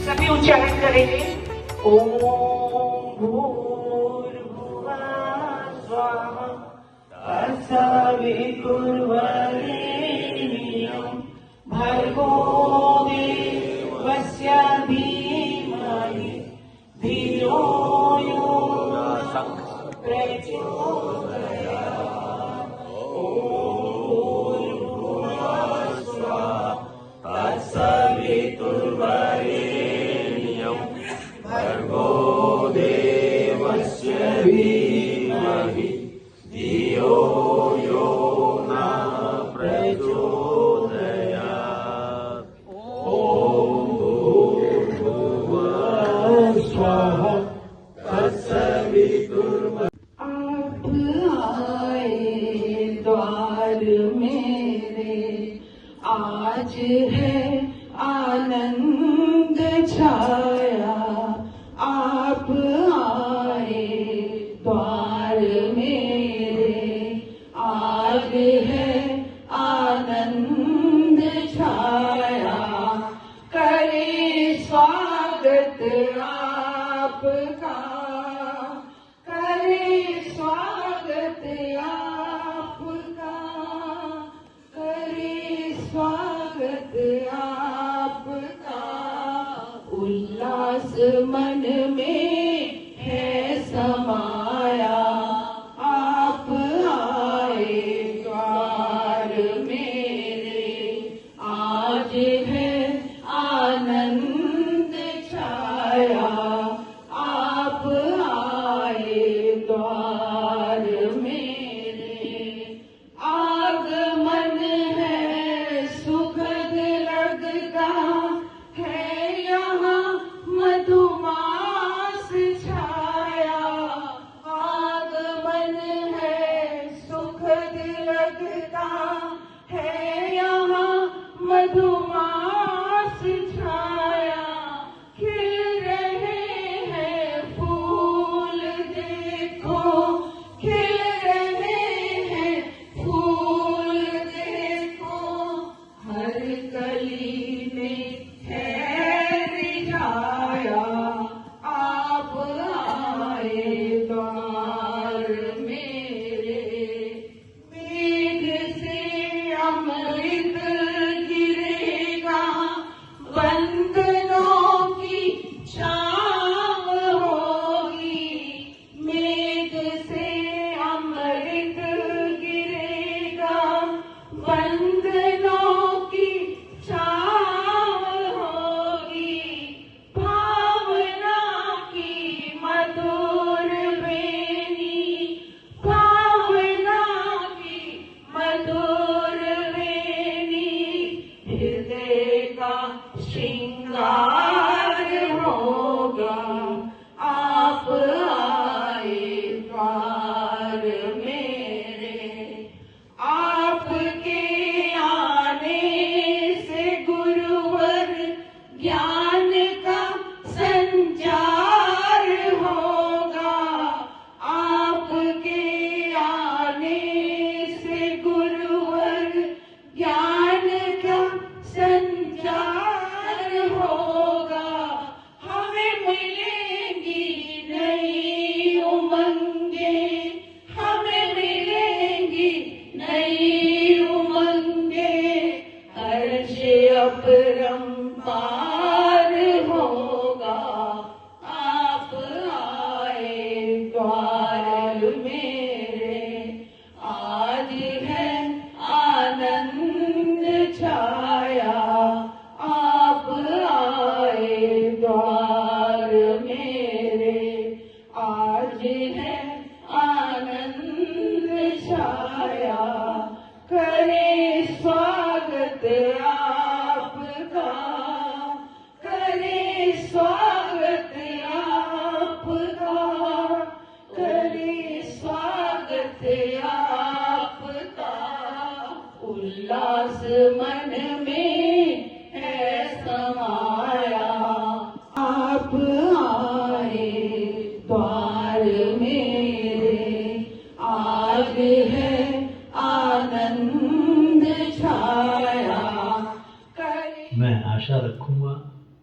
सभी उच्चारण करेंगे। ओम भूर्भुवः स्वः तत्सवितुर्वरेण्यं भर्गो देवस्य धीमहि धियो यो नः प्रचोदयात्। ओम भूर्भुवः स्वः तत्सवितुर्वरेण्यं भर्गो देवस्य धीमहि धियो यो नः प्रचोदयात्। ओम भूर्भुवः स्वः तत्सवितुर्वरेण्यं। आप आए द्वार मेरे, आज है आनंद छाया। आप आए द्वार मेरे, आज है आनंद छाया। करे स्वागत आपका, करे स्वागत आपका, करे स्वागत आपका। उल्लास मन में है समाया। आप आए द्वार मेरे, आज है आनंद छाया। आप आए द्वार मेरे, आगमन है सुखद लगता है यहाँ मधुमा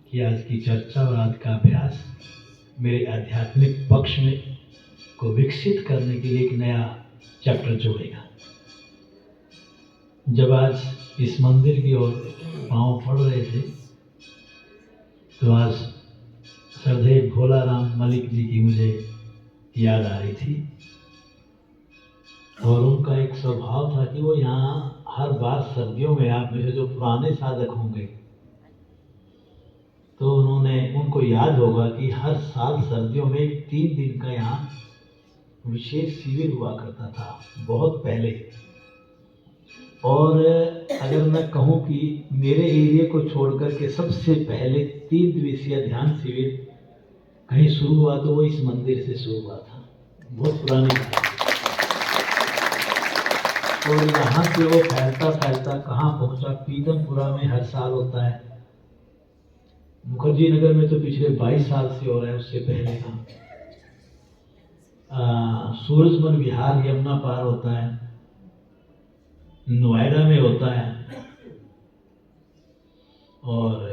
कि आज की चर्चा और आज का अभ्यास मेरे आध्यात्मिक पक्ष में को विकसित करने के लिए एक नया चैप्टर जोड़ेगा। जब आज इस मंदिर की ओर पांव पड़ रहे थे तो आज श्रद्धेय भोलाराम मलिक जी की मुझे याद आ रही थी, और उनका एक स्वभाव था कि वो यहाँ हर बार सर्दियों में, आप मेरे जो पुराने साधक होंगे तो उनको याद होगा कि हर साल सर्दियों में 3 दिन का यहाँ विशेष शिविर हुआ करता था, बहुत पहले। और अगर मैं कहूँ कि मेरे एरिया को छोड़कर के सबसे पहले 3 दिवसीय ध्यान शिविर कहीं शुरू हुआ तो वो इस मंदिर से शुरू हुआ था, बहुत पुरानी बात। और यहाँ से वो फैलता फैलता कहाँ पहुँचा, पीतमपुरा में हर साल होता है, मुखर्जी नगर में तो पिछले 22 साल से हो रहा है, उससे पहले का सूरजमल विहार यमुना पार होता है, नोएडा में होता है, और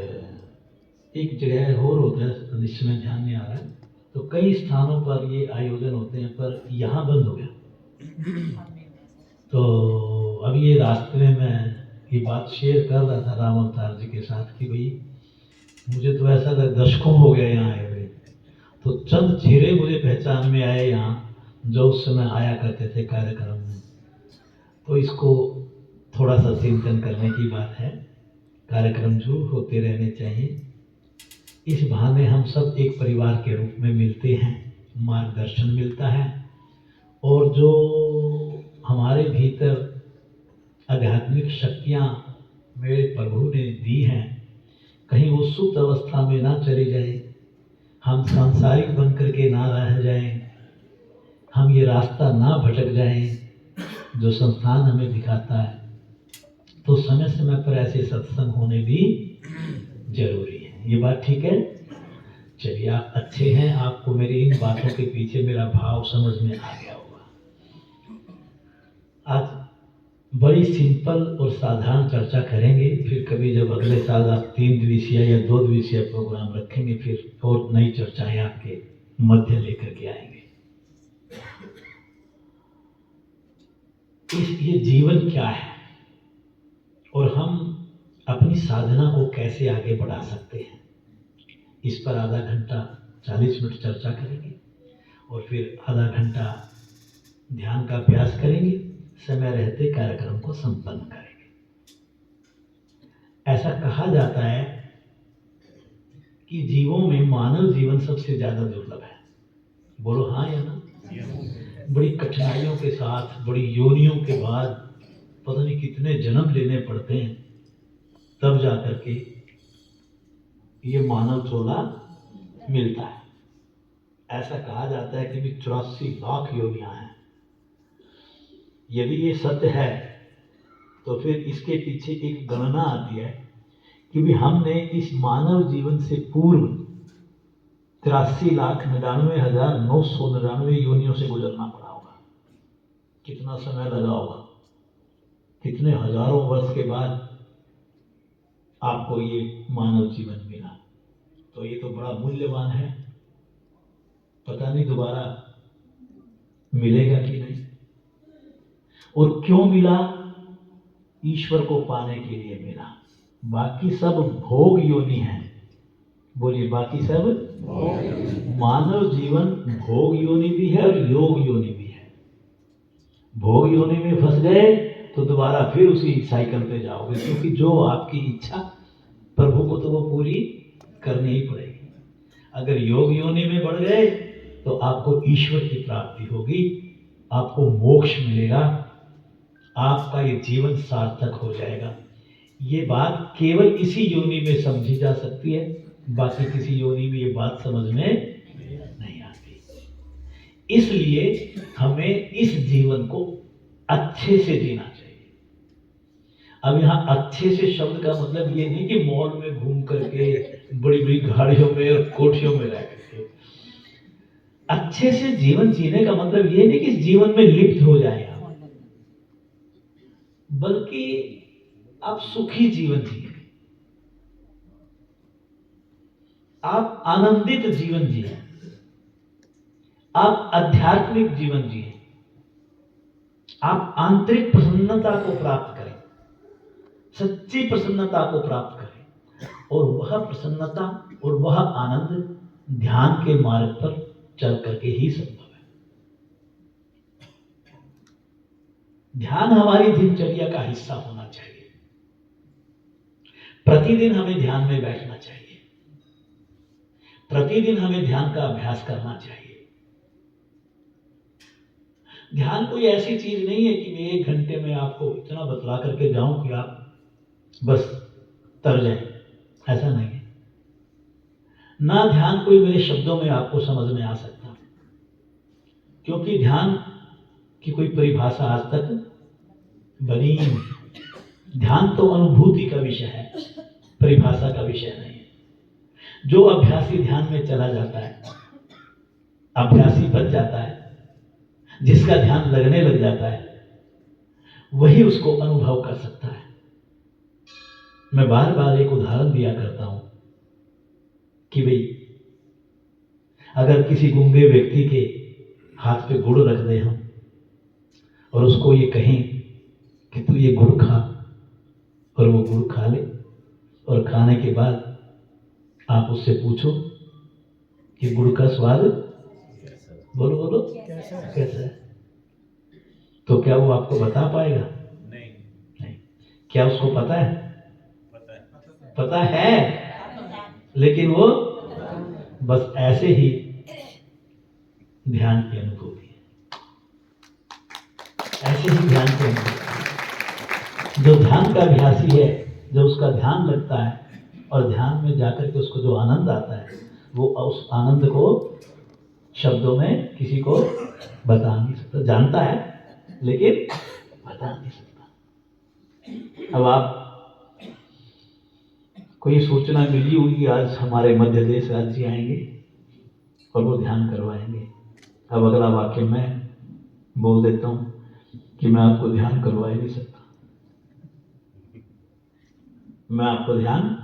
एक जगह और होता है जिस समय ध्यान नहीं आ रहा है। तो कई स्थानों पर ये आयोजन होते हैं, पर यहाँ बंद हो गया। तो अभी ये रास्ते में मैं ये बात शेयर कर रहा था राम अवतार जी के साथ कि भाई मुझे तो ऐसा दशकों हो गया यहाँ आए हुए, तो चंद चेहरे मुझे पहचान में आए यहाँ जो उस समय आया करते थे कार्यक्रम में। तो इसको थोड़ा सा चिंतन करने की बात है, कार्यक्रम जो होते रहने चाहिए। इस बहाने हम सब एक परिवार के रूप में मिलते हैं, मार्गदर्शन मिलता है, और जो हमारे भीतर आध्यात्मिक शक्तियाँ मेरे प्रभु ने दी हैं, कहीं वो सुप्त अवस्था में ना चली जाए, हम सांसारिक बन करके ना रह जाएं, हम ये रास्ता ना भटक जाएं जो संस्थान हमें दिखाता है। तो समय समय पर ऐसे सत्संग होने भी जरूरी है। ये बात ठीक है? चलिए, आप अच्छे हैं, आपको मेरी इन बातों के पीछे मेरा भाव समझ में आ गया होगा। आज बड़ी सिंपल और साधारण चर्चा करेंगे, फिर कभी जब अगले साल आप 3 दिवसीय या 2 दिवसीय प्रोग्राम रखेंगे, फिर और नई चर्चाएं आपके मध्य लेकर के आएंगे। ये जीवन क्या है और हम अपनी साधना को कैसे आगे बढ़ा सकते हैं, इस पर आधा घंटा 40 मिनट चर्चा करेंगे, और फिर आधा घंटा ध्यान का अभ्यास करेंगे, समय रहते कार्यक्रम को संपन्न करेंगे। ऐसा कहा जाता है कि जीवों में मानव जीवन सबसे ज्यादा दुर्लभ है। बोलो हाँ या ना? बड़ी कठिनाइयों के साथ, बड़ी योनियों के बाद, पता नहीं कितने जन्म लेने पड़ते हैं, तब जाकर के ये मानव चोला मिलता है। ऐसा कहा जाता है कि 84 लाख योनियां हैं। यदि ये सत्य है तो फिर इसके पीछे एक गणना आती है कि भी हमने इस मानव जीवन से पूर्व 83,99,999 योनियों से गुजरना पड़ा होगा। कितना समय लगा होगा, कितने हजारों वर्ष के बाद आपको ये मानव जीवन मिला। तो ये तो बड़ा मूल्यवान है, पता नहीं दोबारा मिलेगा कि नहीं। और क्यों मिला? ईश्वर को पाने के लिए मिला। बाकी सब भोग योनि है। बोलिए, बाकी सब मानव जीवन भोग योनि भी है और योग योनि भी है। भोग योनि में फंस गए तो दोबारा फिर उसी साइकिल पे जाओगे, क्योंकि जो आपकी इच्छा प्रभु को तो वो पूरी करनी ही पड़ेगी। अगर योग योनि में बढ़ गए तो आपको ईश्वर की प्राप्ति होगी, आपको मोक्ष मिलेगा, आपका ये जीवन सार्थक हो जाएगा। ये बात केवल इसी योनि में समझी जा सकती है, बाकी किसी योनि में ये बात समझ में नहीं आती। इसलिए हमें इस जीवन को अच्छे से जीना चाहिए। अब यहाँ अच्छे से शब्द का मतलब ये नहीं कि मॉल में घूम करके, बड़ी बड़ी गाड़ियों में और कोठियों में रह करके। अच्छे से जीवन जीने का मतलब ये नहीं कि इस जीवन में लिप्त हो जाए आप, बल्कि आप सुखी जीवन जिए। आप आनंदित जीवन जिए, आप आध्यात्मिक जीवन जिए, आप आंतरिक प्रसन्नता को प्राप्त करें, सच्ची प्रसन्नता को प्राप्त करें, और वह प्रसन्नता और वह आनंद ध्यान के मार्ग पर चल करके ही संभव है। ध्यान हमारी दिनचर्या का हिस्सा होना चाहिए। प्रतिदिन हमें ध्यान में बैठना चाहिए, प्रतिदिन हमें ध्यान का अभ्यास करना चाहिए। ध्यान कोई ऐसी चीज नहीं है कि मैं 1 घंटे में आपको इतना बतला करके जाऊं कि आप बस तर जाएं, ऐसा नहीं है। ना ध्यान कोई मेरे शब्दों में आपको समझ में आ सकता, क्योंकि ध्यान की कोई परिभाषा आज तक बनी नहीं। ध्यान तो अनुभूति का विषय है, परिभाषा का विषय नहीं है। जो अभ्यासी ध्यान में चला जाता है, अभ्यासी बन जाता है, जिसका ध्यान लगने लग जाता है, वही उसको अनुभव कर सकता है। मैं बार बार एक उदाहरण दिया करता हूं कि भाई अगर किसी गूंगे व्यक्ति के हाथ पे गुड़ रख दें हम और उसको ये कहें कि तू ये गुड़ खा, और वो गुड़ खा ले, और खाने के बाद आप उससे पूछो कि गुड़ का स्वाद बोलो बोलो कैसा है, तो क्या वो आपको बता पाएगा? नहीं। क्या उसको पता है? पता है, लेकिन वो बस ऐसे ही ध्यान की अनुभूति है, ऐसे ही ध्यान की अनुभूति। जो ध्यान का अभ्यासी है, जो उसका ध्यान लगता है और ध्यान में जाकर के उसको जो आनंद आता है, वो उस आनंद को शब्दों में किसी को बता नहीं सकता। जानता है लेकिन बता नहीं सकता। अब आप कोई सूचना मिली होगी आज हमारे मध्य देश राज्य आएंगे और वो ध्यान करवाएंगे। अब अगला वाक्य मैं बोल देता हूं कि मैं आपको ध्यान करवा ही नहीं सकता, मैं आपको ध्यान,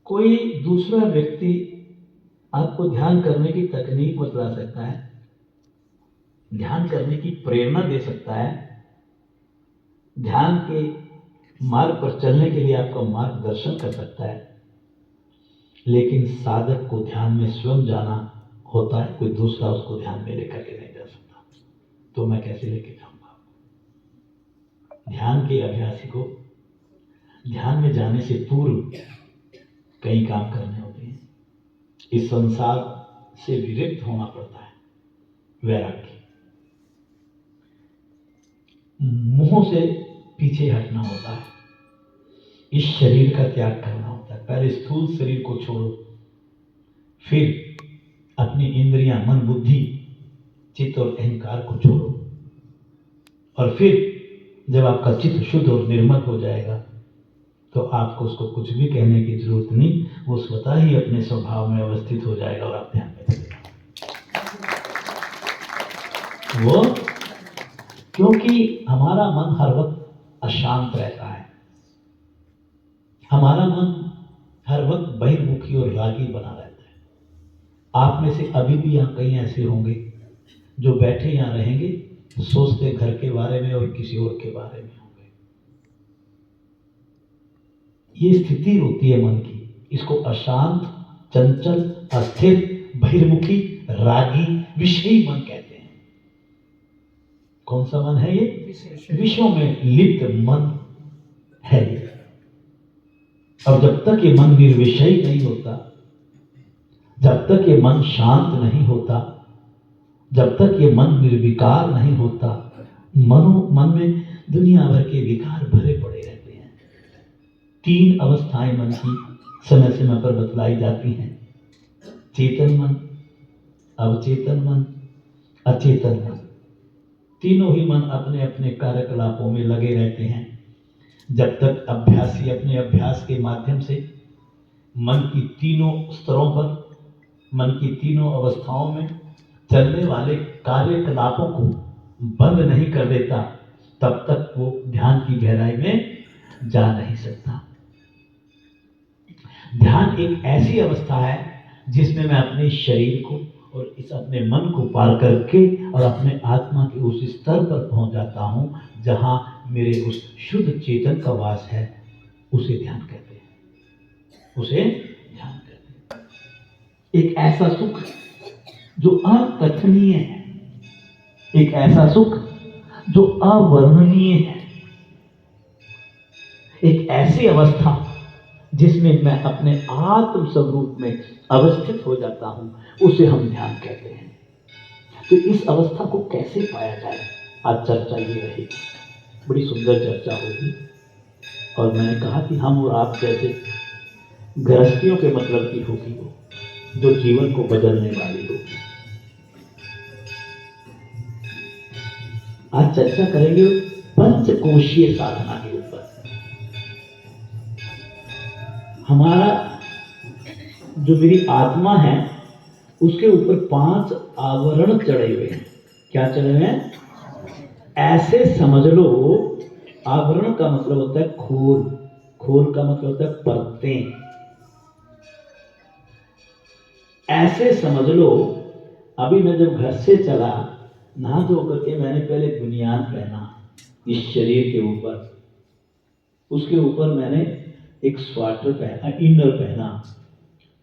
कोई दूसरा व्यक्ति आपको ध्यान करने की तकनीक बतला सकता है, ध्यान करने की प्रेरणा दे सकता है, ध्यान के मार्ग पर चलने के लिए आपका मार्गदर्शन कर सकता है, लेकिन साधक को ध्यान में स्वयं जाना होता है, कोई दूसरा उसको ध्यान में लेकर के नहीं जा सकता। तो मैं कैसे लेके जाऊंगा? ध्यान के अभ्यासी को ध्यान में जाने से पूर्व कई काम करने होते हैं। इस संसार से विरक्त होना पड़ता है, वैराग्य, मुंह से पीछे हटना होता है, इस शरीर का त्याग करना होता है। पहले स्थूल शरीर को छोड़ो, फिर अपनी इंद्रियां, मन, बुद्धि, चित्त और अहंकार को छोड़ो, और फिर जब आपका चित्त शुद्ध और निर्मल हो जाएगा तो आपको उसको कुछ भी कहने की जरूरत नहीं, वो स्वतः ही अपने स्वभाव में अवस्थित हो जाएगा और आप ध्यान में चले जाओगे। वो क्योंकि हमारा मन हर वक्त अशांत रहता है, हमारा मन हर वक्त बहिर्मुखी और रागी बना रहता है। आप में से अभी भी यहाँ कई ऐसे होंगे जो बैठे यहाँ रहेंगे, सोचते घर के बारे में और किसी और के बारे में होंगे। ये स्थिति होती है मन की, इसको अशांत, चंचल, अस्थिर, बहिर्मुखी, रागी, विषयी मन कहते हैं। कौन सा मन है ये? विषयों में लिप्त मन है ये। और जब तक ये मन निर्विषयी नहीं होता, जब तक ये मन शांत नहीं होता, जब तक ये मन निर्विकार नहीं होता, मन में दुनिया भर के विकार भरे पड़े रहते हैं। 3 अवस्थाएं मन की समय समय पर बतलाई जाती हैं: चेतन मन, अवचेतन मन, अचेतन मन। तीनों ही मन अपने अपने कार्यकलापों में लगे रहते हैं। जब तक अभ्यासी अपने अभ्यास के माध्यम से मन की तीनों स्तरों पर, मन की तीनों अवस्थाओं में चलने वाले कार्यकलापों को बंद नहीं कर देता, तब तक वो ध्यान की गहराई में जा नहीं सकता। ध्यान एक ऐसी अवस्था है जिसमें मैं अपने शरीर को और इस अपने मन को पार करके और अपने आत्मा के उस स्तर पर पहुंच जाता हूं जहां मेरे उस शुद्ध चेतन का वास है। उसे ध्यान कहते हैं, उसे ध्यान कहते हैं। एक ऐसा सुख जो अकथनीय है, एक ऐसा सुख जो अवर्णनीय है, एक ऐसी अवस्था जिसमें मैं अपने आत्म स्वरूप में अवस्थित हो जाता हूं, उसे हम ध्यान कहते हैं। तो इस अवस्था को कैसे पाया जाए, आज चर्चा ये रहेगी। बड़ी सुंदर चर्चा होगी। और मैंने कहा कि हम और आप जैसे गृहस्थियों के मतलब की होगी वो, जो जीवन को बदलने वाली होगी। आज चर्चा करेंगे पंचकोशीय साधना के ऊपर। हमारा जो मेरी आत्मा है उसके ऊपर 5 आवरण चढ़े हुए हैं। क्या चढ़े हुए हैं? ऐसे समझ लो, आवरण का मतलब होता है खोल, खोल का मतलब होता है परतें। ऐसे समझ लो, अभी मैं जब घर से चला, नहा धो करके मैंने पहले बुनियाद पहना इस शरीर के ऊपर, उसके ऊपर मैंने एक स्वेटर पहना, इनर पहना,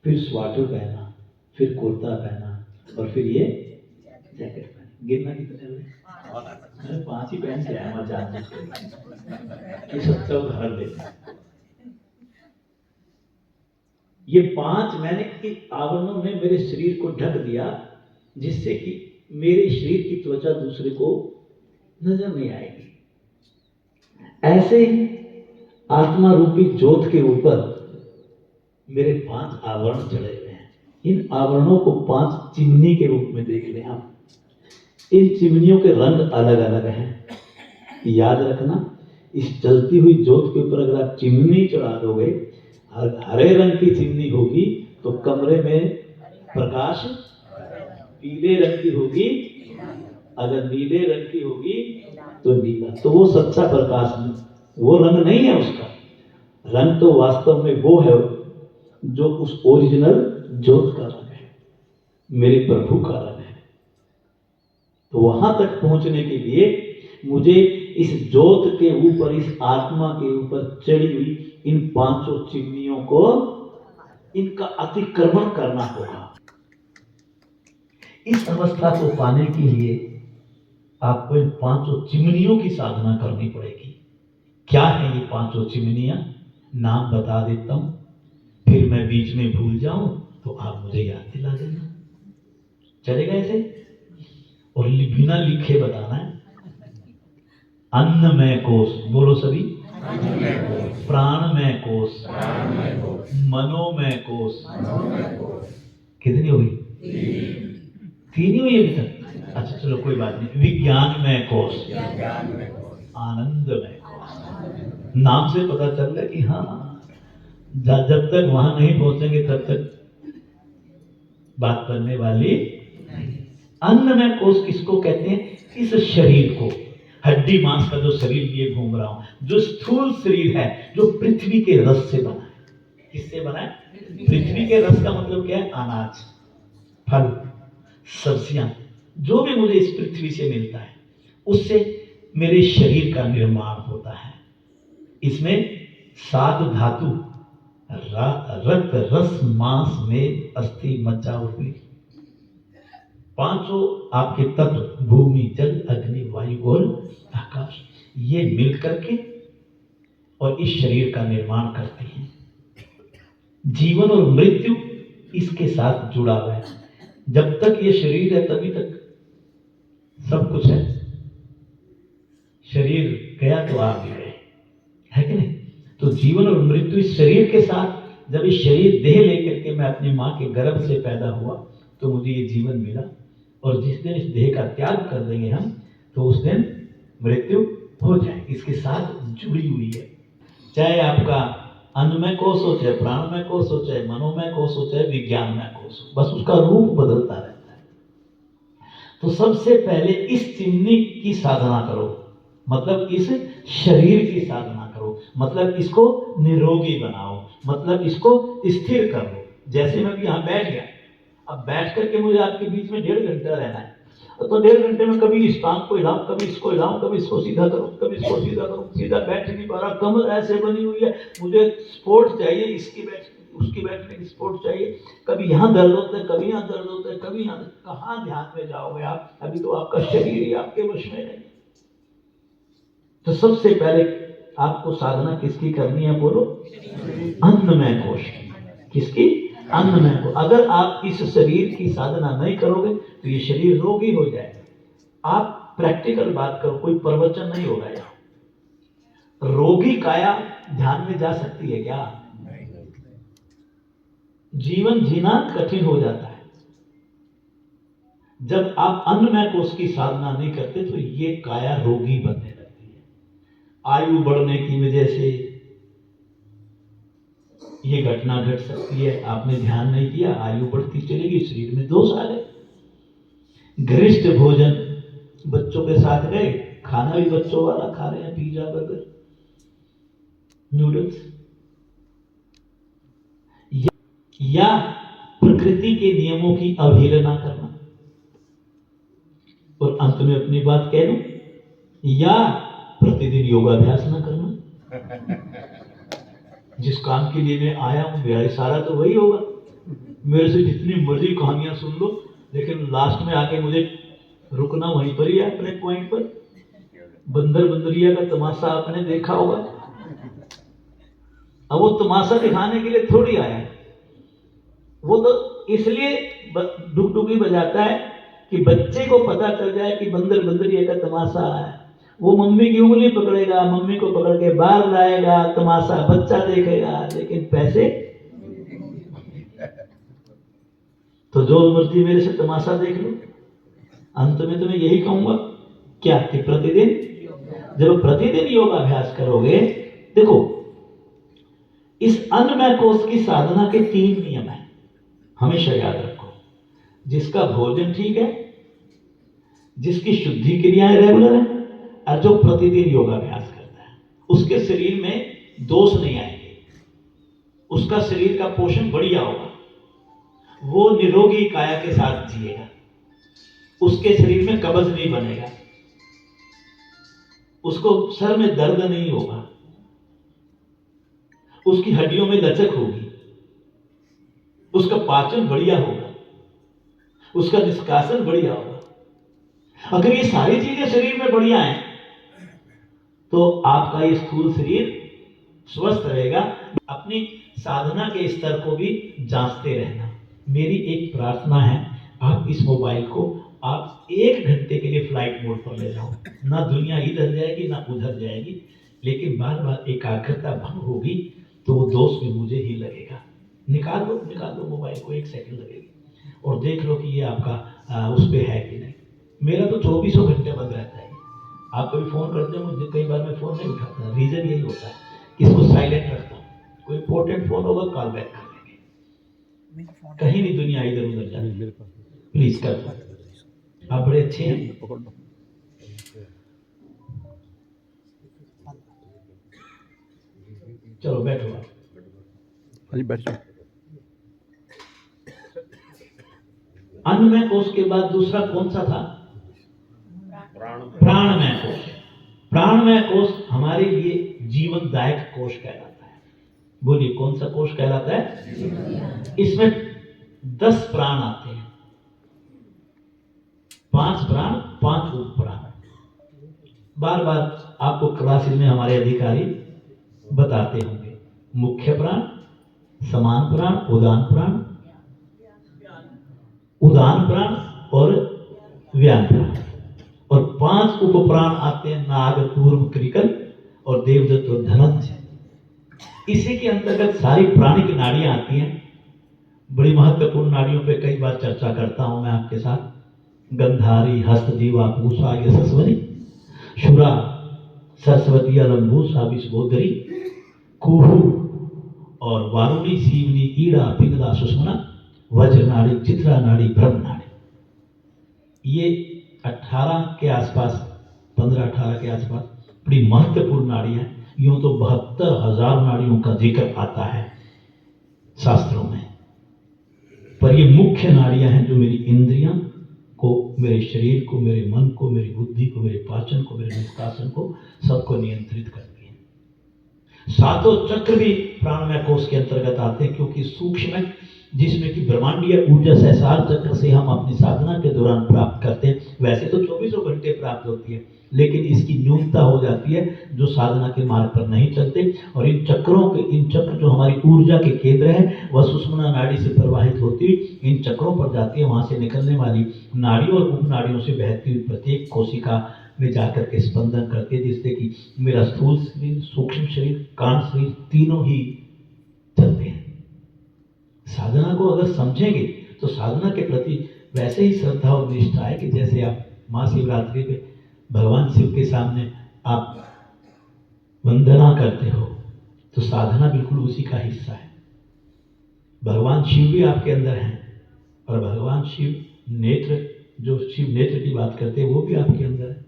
फिर स्वेटर पहना, फिर कुर्ता पहना और फिर ये जैकेट पहनी। गिरना कितने हुए? मैंने 5 ही पहन के आया, मैं जानबूझ कर, ये सच्चा उदाहरण देता। ये 5 मैंने इस आवरणों में मेरे शरीर को ढक दिया, जिससे कि मेरे शरीर की त्वचा दूसरे को नजर नहीं आएगी। ऐसे ही आत्मा रूपी ज्योत के ऊपर मेरे 5 आवरण चढ़े हुए हैं। इन आवरणों को 5 चिमनी के रूप में देख लें हम। इन चिमनियों के रंग अलग अलग हैं। याद रखना, इस जलती हुई ज्योत के ऊपर अगर आप चिमनी चढ़ा दोगे, हरे रंग की चिमनी होगी तो कमरे में प्रकाश पीले रंग की होगी, अगर नीले रंग की होगी तो नीला। तो वो सच्चा प्रकाश नहीं, वो रंग नहीं है उसका। रंग तो वास्तव में वो है जो उस ओरिजिनल ज्योत का रंग है, मेरे प्रभु का रंग है। तो वहां तक पहुंचने के लिए मुझे इस ज्योत के ऊपर, इस आत्मा के ऊपर चढ़ी हुई इन 5 चिमनियों को, इनका अतिक्रमण करना होगा। इस अवस्था को पाने के लिए आपको इन 5 चिमनियों की साधना करनी पड़ेगी। क्या है ये 5 चिमनियां? नाम बता देता हूं, फिर मैं बीच में भूल जाऊं तो आप मुझे याद दिला देना, चलेगा ऐसे? और बिना लिखे बताना है। अन्नमय कोश, बोलो सभी। प्राणमय कोश, मनोमय कोश। कितनी हो गई? 3 ही हुई अभी तक। अच्छा चलो कोई बात नहीं। विज्ञानमय कोश, आनंदमय कोश। नाम से पता चल रहा है कि हाँ, जब तक वहां नहीं पहुंचेंगे तब तक बात करने वाली नहीं। अन्नमय कोश किसको कहते हैं? इस शरीर को, हड्डी मांस का जो शरीर लिए घूम रहा हूं, जो स्थूल शरीर है, जो पृथ्वी के रस से बना है। किससे बना है? पृथ्वी के रस का मतलब क्या है? अनाज, फल, सब्जियां, जो भी मुझे इस पृथ्वी से मिलता है, उससे मेरे शरीर का निर्माण होता है। इसमें 7 धातु, रक्त, रस, मांस, मेद, अस्थि, मज्जा और वीर्य, 5 आपके तत्व, भूमि, जल, अग्नि, वायु और आकाश, ये मिलकर के और इस शरीर का निर्माण करते हैं। जीवन और मृत्यु इसके साथ जुड़ा हुआ है। जब तक ये शरीर है तभी तक सब कुछ है। शरीर गया तो आप भी गए, है कि नहीं? तो जीवन और मृत्यु इस शरीर के साथ। जब इस शरीर देह लेकर के मैं अपनी मां के गर्भ से पैदा हुआ तो मुझे ये जीवन मिला, और जिस दिन इस देह का त्याग कर देंगे हम तो उस दिन मृत्यु हो जाएगी। इसके साथ जुड़ी हुई है। चाहे आपका अन्नमय कोश हो, चाहे प्राणमय कोश हो, चाहे मनोमय कोश हो, चाहे विज्ञानमय कोश हो, बस उसका रूप बदलता रहता है। तो सबसे पहले इस चिमनी की साधना करो। मतलब इस शरीर की साधना करो, मतलब इसको निरोगी बनाओ, मतलब इसको स्थिर करो। जैसे मैं यहाँ बैठ गया, अब बैठ करके मुझे आपके बीच में 1.5 घंटा रहना है, तो 1.5 घंटे में कभी इस टांग को हिलाऊं, कभी इसको हिलाऊं, कभी इसको सीधा करूं, कभी इसको सीधा करूं, सीधा बैठ नहीं पा रहा, कमर ऐसे बनी हुई है, मुझे सपोर्ट चाहिए, इसकी बैठ उसकी बैठने की सपोर्ट चाहिए, कभी यहाँ दर्द होता है, कभी यहाँ दर्द होता है, कभी यहाँ, कहाँ ध्यान में जाओगे आप? अभी तो आपका शरीर ही आपके वश में नहीं। तो सबसे पहले आपको साधना किसकी करनी है? बोलो, अन्नमय कोश की। किसकी? अन्नमय को। अगर आप इस शरीर की साधना नहीं करोगे तो ये शरीर रोगी हो जाएगा। आप प्रैक्टिकल बात करो, कोई प्रवचन नहीं होगा यहाँ। रोगी काया ध्यान में जा सकती है क्या? जीवन जीना कठिन हो जाता है। जब आप अन्नमय कोश की साधना नहीं करते तो ये काया रोगी बनने लगती है। आयु बढ़ने की वजह से ये घटना घट सकती है, आपने ध्यान नहीं किया, आयु बढ़ती चलेगी, शरीर में दोष आ गए। गरिष्ठ भोजन बच्चों के साथ गए, खाना भी बच्चों वाला खा रहे हैं, पिज्जा बर्गर नूडल्स, या प्रकृति के नियमों की अवहेलना करना। और अंत में अपनी बात कह दूं, या प्रतिदिन योगाभ्यास न करना। जिस काम के लिए मैं आया हूं मेरा इशारा तो वही होगा। मेरे से जितनी मर्जी कहानियां सुन लो, लेकिन लास्ट में आके मुझे रुकना वहीं पर ही है, अपने पॉइंट पर। बंदर बंदरिया का तमाशा आपने देखा होगा। अब वो तमाशा दिखाने के लिए थोड़ी आया है, वो तो इसलिए डुगडुगी बजाता है कि बच्चे को पता चल जाए कि बंदर बंदरिया का तमाशा है। वो मम्मी की उंगली पकड़ेगा, मम्मी को पकड़ के बाहर लाएगा, तमाशा बच्चा देखेगा, लेकिन पैसे तो जो मर्जी मेरे से तमाशा देख लो। अंत में तो मैं यही कहूंगा क्या, कि प्रतिदिन, जब प्रतिदिन योगाभ्यास करोगे, देखो इस अन्नमय कोश की साधना के 3 नियम है, हमेशा याद रखो। जिसका भोजन ठीक है, जिसकी शुद्धि क्रियाएं रेगुलर है, और जो प्रतिदिन योगाभ्यास करता है, उसके शरीर में दोष नहीं आएंगे, उसका शरीर का पोषण बढ़िया होगा, वो निरोगी काया के साथ जिएगा, उसके शरीर में कब्ज नहीं बनेगा, उसको सर में दर्द नहीं होगा, उसकी हड्डियों में लचक होगी, उसका पाचन बढ़िया होगा, उसका निष्कासन बढ़िया होगा। अगर ये सारी चीजें शरीर में बढ़िया हैं तो आपका ये स्थूल शरीर स्वस्थ रहेगा। अपनी साधना के स्तर को भी जांचते रहना। मेरी एक प्रार्थना है, आप इस मोबाइल को आप 1 घंटे के लिए फ्लाइट मोड पर ले जाओ। ना दुनिया इधर जाएगी ना उधर जाएगी, लेकिन बार बार एकाग्रता भंग होगी तो वो दोष भी मुझे ही लगेगा। निकाल दो मोबाइल को, 1 सेकंड लगेगी, और देख लो कि ये आपका उस पर है कि नहीं। मेरा तो 24 घंटे बंद रहता है। आप कभी फोन करते हो मुझे, कई बार मैं फोन नहीं उठाता, रीजन यही होता है कि इसको साइलेंट रखता हूँ। कोई इंपॉर्टेंट फोन होगा कॉल बैक कर लेंगे, कहीं नहीं दुनिया इधर उधर जाए। प्लीज कर दो, आप बड़े अच्छे हैं। चलो बैठो आप। बैठ जाओ। अन्नमय कोश के बाद दूसरा कौन सा था? प्राणमय कोश। प्राणमय कोश हमारे लिए जीवनदायक कोश कहलाता है। बोलिए कौन सा कोश कहलाता है? इसमें 10 प्राण आते हैं, 5 प्राण, 5 उप प्राण। बार बार आपको क्लास में हमारे अधिकारी बताते होंगे, मुख्य प्राण, समान प्राण, उदान प्राण और व्यान प्राण, और 5 उप प्राण आते हैं, नाग, कूर्म, कृकल और देवदत्त और धनंजय। इसी के अंतर्गत सारी प्राणिक नाड़ियां आती हैं। बड़ी महत्वपूर्ण नाड़ियों पे कई बार चर्चा करता हूं मैं आपके साथ। गंधारी, हस्तजीवा, पूषा, यशस्वनी, शुरा, सरस्वती, अलंबूसा, विषबोधरी, कुहू और वारुणी, सीवनी, ईड़ा, पिंगला, सुषमना, वज्र नाड़ी, चित्रा नाड़ी, ब्रह्म नाड़ी। ये 18 के आसपास, 15-18 के आसपास बड़ी महत्वपूर्ण नाड़ी है। यूं तो 72,000 नाड़ियों का जिक्र आता है शास्त्रों में, पर ये मुख्य नाड़ियां हैं जो मेरी इंद्रियां को, मेरे शरीर को, मेरे मन को, मेरी बुद्धि को, मेरे पाचन को, मेरे निष्कासन को, सबको नियंत्रित करती हैं। सातों चक्र भी प्राणमय कोष के अंतर्गत आते हैं, क्योंकि सूक्ष्म जिसमें कि ब्रह्मांडीय ऊर्जा सहस्रार चक्र से हम अपनी साधना के दौरान प्राप्त करते हैं। वैसे तो 24 घंटे प्राप्त होती है, लेकिन इसकी न्यूनता हो जाती है जो साधना के मार्ग पर नहीं चलते। और इन चक्र जो हमारी ऊर्जा के केंद्र है, वह सुषुम्ना नाड़ी से प्रवाहित होती इन चक्रों पर जाती है। वहां से निकलने वाली नाड़ी और उपनाड़ियों से बहती हुई प्रत्येक कोशिका में जाकर के स्पंदन करती है, जिससे कि मेरा स्थूल शरीर, सूक्ष्म शरीर, कारण शरीर तीनों ही चलते हैं। साधना को अगर समझेंगे तो साधना के प्रति वैसे ही श्रद्धा और निष्ठा है कि जैसे आप महाशिवरात्रि पे भगवान शिव के सामने आप वंदना करते हो, तो साधना बिल्कुल उसी का हिस्सा है। भगवान शिव भी आपके अंदर हैं, और भगवान शिव नेत्र, जो शिव नेत्र की बात करते हैं, वो भी आपके अंदर है।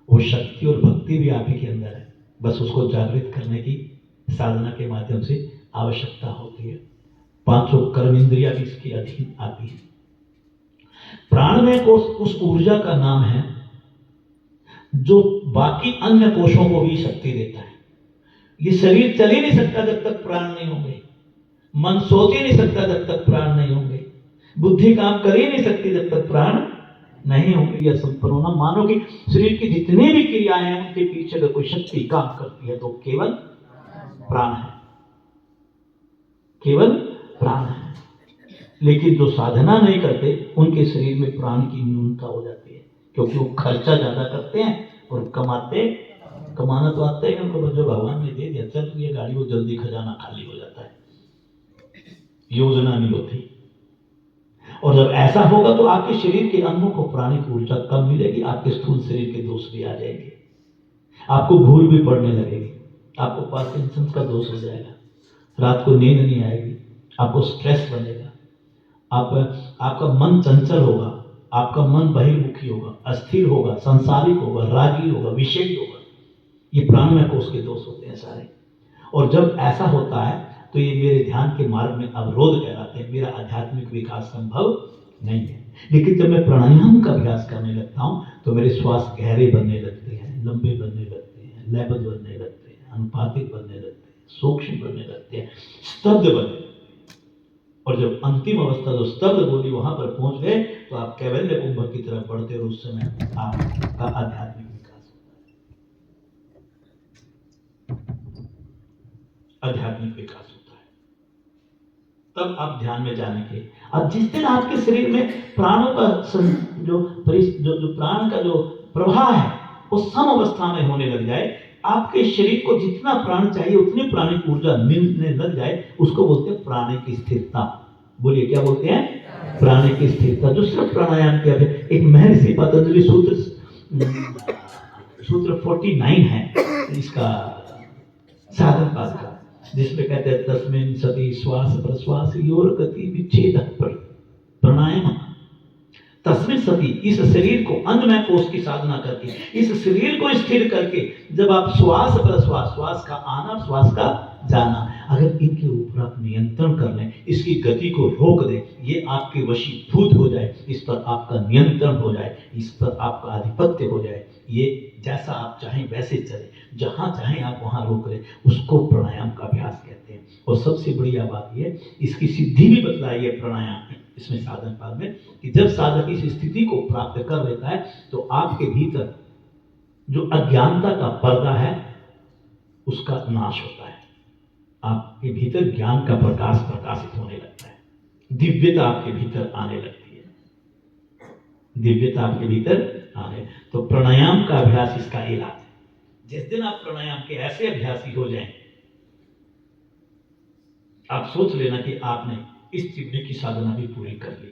वो शक्ति और भक्ति भी आप ही के अंदर है, बस उसको जागृत करने की साधना के माध्यम से आवश्यकता होती है। 5 कर्म इंद्रियां भी इसके अधीन आती है। प्राणमय कोष उस ऊर्जा का नाम है जो बाकी अन्य कोषों को भी शक्ति देता है। ये शरीर चल ही नहीं सकता जब तक प्राण नहीं होंगे, मन सोच ही नहीं सकता जब तक प्राण नहीं होंगे, बुद्धि काम कर ही नहीं सकती जब तक प्राण नहीं होंगे। यह संपूर्ण होना, मानो कि शरीर की जितनी भी क्रियाएं हैं उनके पीछे अगर कोई शक्ति काम करती है तो केवल प्राण है, केवल प्राण है। लेकिन जो साधना नहीं करते उनके शरीर में प्राण की न्यूनता हो जाती है, क्योंकि वो खर्चा ज्यादा करते हैं और कमाना तो आता है उनको, जो भगवान ने दे दिया चल तो ये गाड़ी, वो जल्दी खजाना खाली हो जाता है, योजना नहीं होती। और जब ऐसा होगा तो आपके शरीर के अंगों को प्राणिक ऊर्जा कम मिलेगी, आपके स्थूल शरीर के दोष भी आ जाएंगे, आपको भूल भी पड़ने लगेगी, आपको पार्किंसंस का दोष हो जाएगा, रात को नींद नहीं आएगी, आपको स्ट्रेस बनेगा, आपका मन चंचल होगा, आपका मन बहिर्मुखी होगा, अस्थिर होगा, संसारिक होगा, रागी होगा, विषयी होगा। ये प्राणमय कोष के दोष होते हैं सारे। और जब ऐसा होता है तो ये मेरे ध्यान के मार्ग में अवरोध कहलाते हैं, मेरा आध्यात्मिक विकास संभव नहीं है। लेकिन जब मैं प्राणायाम का अभ्यास करने लगता हूँ तो मेरे श्वास गहरे बनने लगते हैं, लंबे बनने लगते हैं, लयबद्ध बनने लगते हैं, अनुपातिक बनने लगते हैं, सूक्ष्म बनने लगते हैं, स्तब्ध बनने लगते हैं। और जब अंतिम अवस्था जो स्तब्ध बोली वहां पर पहुंच गए तो आप कैवल्य कुंभ की तरफ बढ़ते और उस समय आपका आध्यात्मिक विकास होता है, आध्यात्मिक विकास होता है। तब आप ध्यान में जाने के, अब जिस दिन आपके शरीर में प्राणों का जो प्राण का जो प्रवाह है वो सम अवस्था में होने लग जाए, आपके शरीर को जितना प्राण चाहिए उतनी प्राणिक ऊर्जा मिलने लग जाए, उसको बोलते हैं प्राणिक स्थिरता। बोलिए क्या बोलते हैं? प्राणिक स्थिरता। जो सिर्फ प्राणायाम किया है, एक महर्षि पतंजलि सूत्र 49 है इसका साधन पाद का, जिसमें कहते हैं तस्मिन् सति श्वास प्रश्वास योर गति विच्छेद प्राणायाम। तस्मिन् सति, इस शरीर को अन्नमय कोष की साधना करके, इस शरीर को स्थिर करके जब आप श्वास प्रश्वास, श्वास का आना श्वास का जाना, अगर इनके ऊपर आप नियंत्रण कर लें, इसकी गति को रोक दें, ये आपके वशीभूत हो जाए, इस पर आपका नियंत्रण हो जाए, इस पर आपका आधिपत्य हो जाए, ये जैसा आप चाहें वैसे चले, जहां चाहें आप वहां रोक लें, उसको प्राणायाम का अभ्यास कहते हैं। और सबसे बढ़िया बात यह, इसकी सिद्धि भी बतलाई है प्राणायाम इसमें साधन पाद में, कि जब साधक इस स्थिति को प्राप्त कर लेता है तो आपके भीतर जो अज्ञानता का पर्दा है उसका नाश होता है, आपके भीतर ज्ञान का प्रकाश प्रकाशित होने लगता है, दिव्यता आपके भीतर आने लगती है, दिव्यता आपके भीतर आने। तो प्राणायाम का अभ्यास इसका इलाज है। जिस दिन आप प्राणायाम के ऐसे अभ्यासी हो जाएं, आप सोच लेना कि आपने इस चिमनी की साधना भी पूरी कर ली।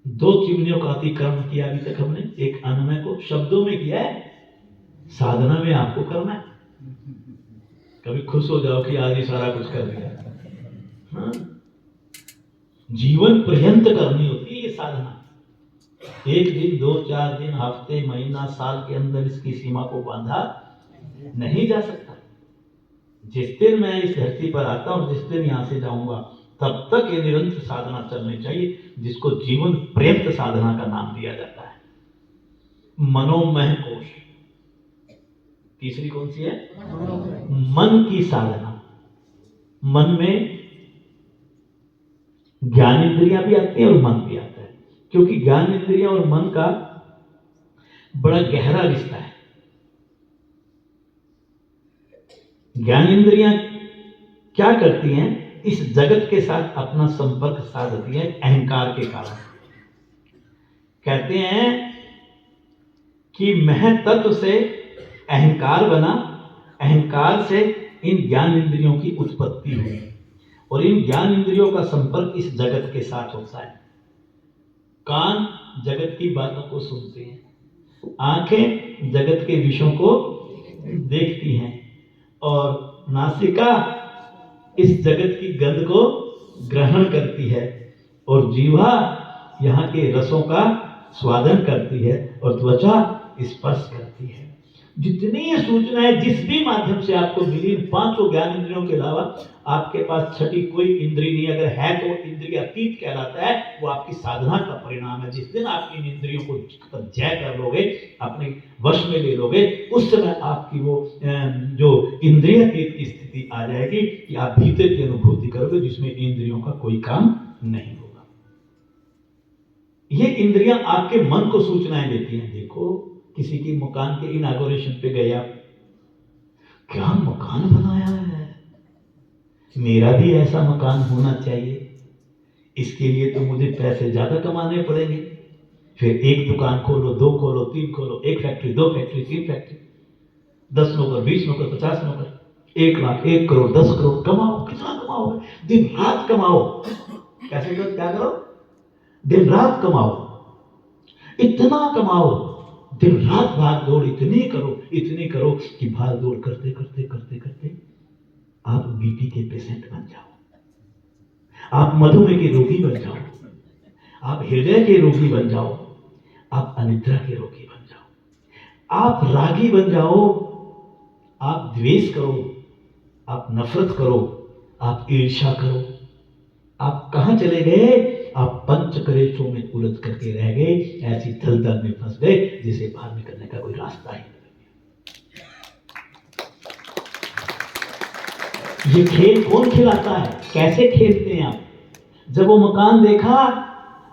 2 चिमनियों का अतिक्रमण किया अभी तक हमने, एक अन्नमय को शब्दों में किया है, साधना में आपको करना है। कभी खुश हो जाओ कि आज ही सारा कुछ कर दिया। हाँ, जीवन पर्यंत करनी होती है ये साधना। एक दिन, 2-4 दिन, हफ्ते, महीना, साल के अंदर इसकी सीमा को बांधा नहीं जा सकता। जिस दिन मैं इस धरती पर आता हूं, जिस दिन यहां से जाऊंगा, तब तक ये निरंतर साधना चलनी चाहिए, जिसको जीवन पर्यंत साधना का नाम दिया जाता है। मनोमय कोश, तीसरी कौन सी है? मन की साधना। मन में ज्ञान इंद्रियां भी आती है और मन भी आता है, क्योंकि ज्ञान इंद्रियां और मन का बड़ा गहरा रिश्ता है। ज्ञान इंद्रियां क्या करती हैं? इस जगत के साथ अपना संपर्क साधती है अहंकार के कारण। कहते हैं कि मैं तत्व से अहंकार बना, अहंकार से इन ज्ञान इंद्रियों की उत्पत्ति हुई, और इन ज्ञान इंद्रियों का संपर्क इस जगत के साथ होता है। कान जगत की बातों को सुनते हैं, आंखें जगत के विषयों को देखती हैं, और नासिका इस जगत की गंध को ग्रहण करती है, और जीवा यहाँ के रसों का स्वादन करती है, और त्वचा स्पर्श करती है। जितनी ये सूचनाएं जिस भी माध्यम से आपको मिली, पांचों ज्ञान इंद्रियों के अलावा आपके पास छठी कोई इंद्रिय नहीं, अगर है तो इंद्रिय अतीत कहलाता है, वो आपकी साधना का परिणाम है। जिस दिन आप इन इंद्रियों को जय कर लोगे, अपने वश में ले लोगे, उस समय आपकी वो जो इंद्रिय अतीत की स्थिति आ जाएगी कि आप भीतर की अनुभूति करोगे, जिसमें इंद्रियों का कोई काम नहीं होगा। ये इंद्रियां आपके मन को सूचनाएं देती हैं। देखो, किसी की मकान के इनॉग्रेशन पे गए आप, क्या मकान बनाया है, मेरा भी ऐसा मकान होना चाहिए, इसके लिए तो मुझे पैसे ज्यादा कमाने पड़ेंगे। फिर एक दुकान खोलो, 2 खोलो, 3 खोलो, 1 फैक्ट्री, 2 फैक्ट्री, 3 फैक्ट्री, 10 नौकर, 20 नौकर, 50 नौकर, 1 लाख, 1 करोड़, 10 करोड़ कमाओ। कितना कमाओ? दिन रात कमाओ। कैसे करो? क्या करो? दिन रात कमाओ, इतना कमाओ, दिन रात भाग दौड़ इतनी करो कि भाग दौड़ करते करते करते करते आप बीपी के पेशेंट बन जाओ, आप मधुमेह के रोगी बन जाओ, आप हृदय के रोगी बन जाओ, आप अनिद्रा के रोगी बन जाओ, आप रागी बन जाओ, आप द्वेष करो, आप नफरत करो, आप ईर्ष्या करो। आप कहां चले गए? आप पंच क्लेशों में उलझ करके रह गए, ऐसी दलदल में फंस गए जिसे बाहर निकलने का कोई रास्ता ही नहीं। ये खेल कौन खिलाता है? कैसे खेलते हैं आप? जब वो मकान देखा,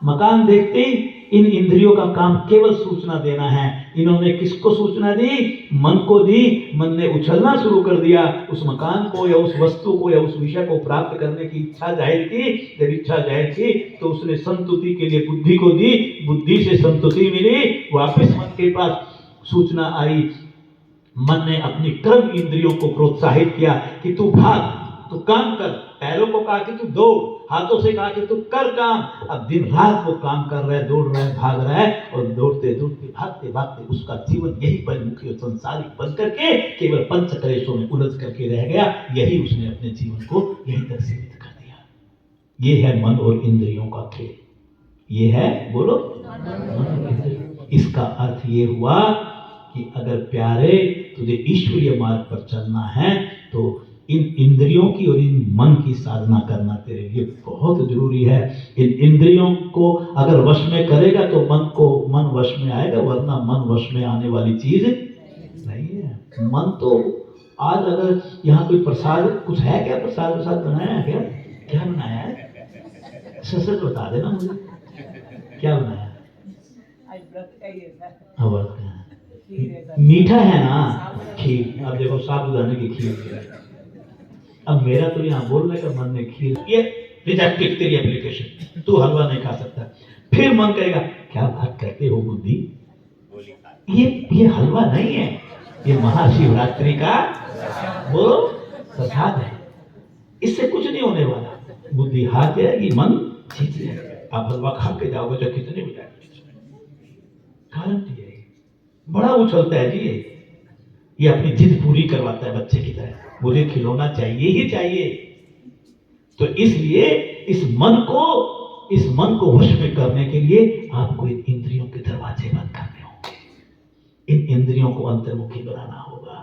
मकान देखते ही इन इंद्रियों का काम केवल सूचना देना है। इन्होंने किसको सूचना दी? मन को दी। मन ने उछलना शुरू कर दिया, उस मकान को या उस वस्तु को या उस विषय को प्राप्त करने की इच्छा जाहिर की। जब इच्छा जाहिर की तो उसने संतुति के लिए बुद्धि को दी, बुद्धि से संतुति मिली, वापस मन के पास सूचना आई। मन ने अपनी कर्म इंद्रियों को प्रोत्साहित किया कि तू भाग, तू काम कर। पैरों को कहा कि तू दौड़, हाथों से कहा कि तू कर काम। अब दिन रात वो काम कर रहा है, दौड़ रहा है, भाग रहा है, और दौड़ते दौड़ते भागते भागते उसका जीवन यही परिमुखी और संसारिक बन करके केवल पंच क्लेशों में उलझ करके रह गया। यही उसने अपने जीवन को यहीं तक सीमित कर दिया। ये है मन और इंद्रियों का खेल। ये है, बोलो, इसका अर्थ ये हुआ कि अगर प्यारे तुझे ईश्वरीय मार्ग पर चलना है तो इन इंद्रियों की और इन मन की साधना करना तेरे लिए बहुत जरूरी है। इन इंद्रियों को अगर वश में करेगा तो मन वश में आएगा, वरना मन वश में आने वाली चीज नहीं है। मन तो आज अगर यहाँ कोई प्रसाद कुछ है क्या? प्रसाद बनाया है क्या? क्या बनाया है? सच बता देना मुझे, क्या बनाया? मीठा है ना? खीर। अब देखो, साबूदाने की खीर। अब मेरा तो यहाँ बोलने का मन नहीं, खीर ये रिजेक्टेड तेरी एप्लीकेशन, तू हलवा नहीं खा सकता। फिर मन कहेगा क्या बात करते हो बुद्धि, ये हलवा नहीं है, ये महाशिवरात्रि का वो प्रसाद है, इससे कुछ नहीं होने वाला। बुद्धि हार जाएगी, मन जीत जाएगा। आप हलवा खा के जाओगे तो कितने हो जाएंगे? गारंटी है। बड़ा उछलता है जी ये अपनी जिद पूरी करवाता है बच्चे की तरह, मुझे खिलौना चाहिए ही चाहिए। तो इसलिए इस मन को वश में करने के लिए आपको इन इंद्रियों इंद्रियों को अंतर्मुखी बनाना होगा,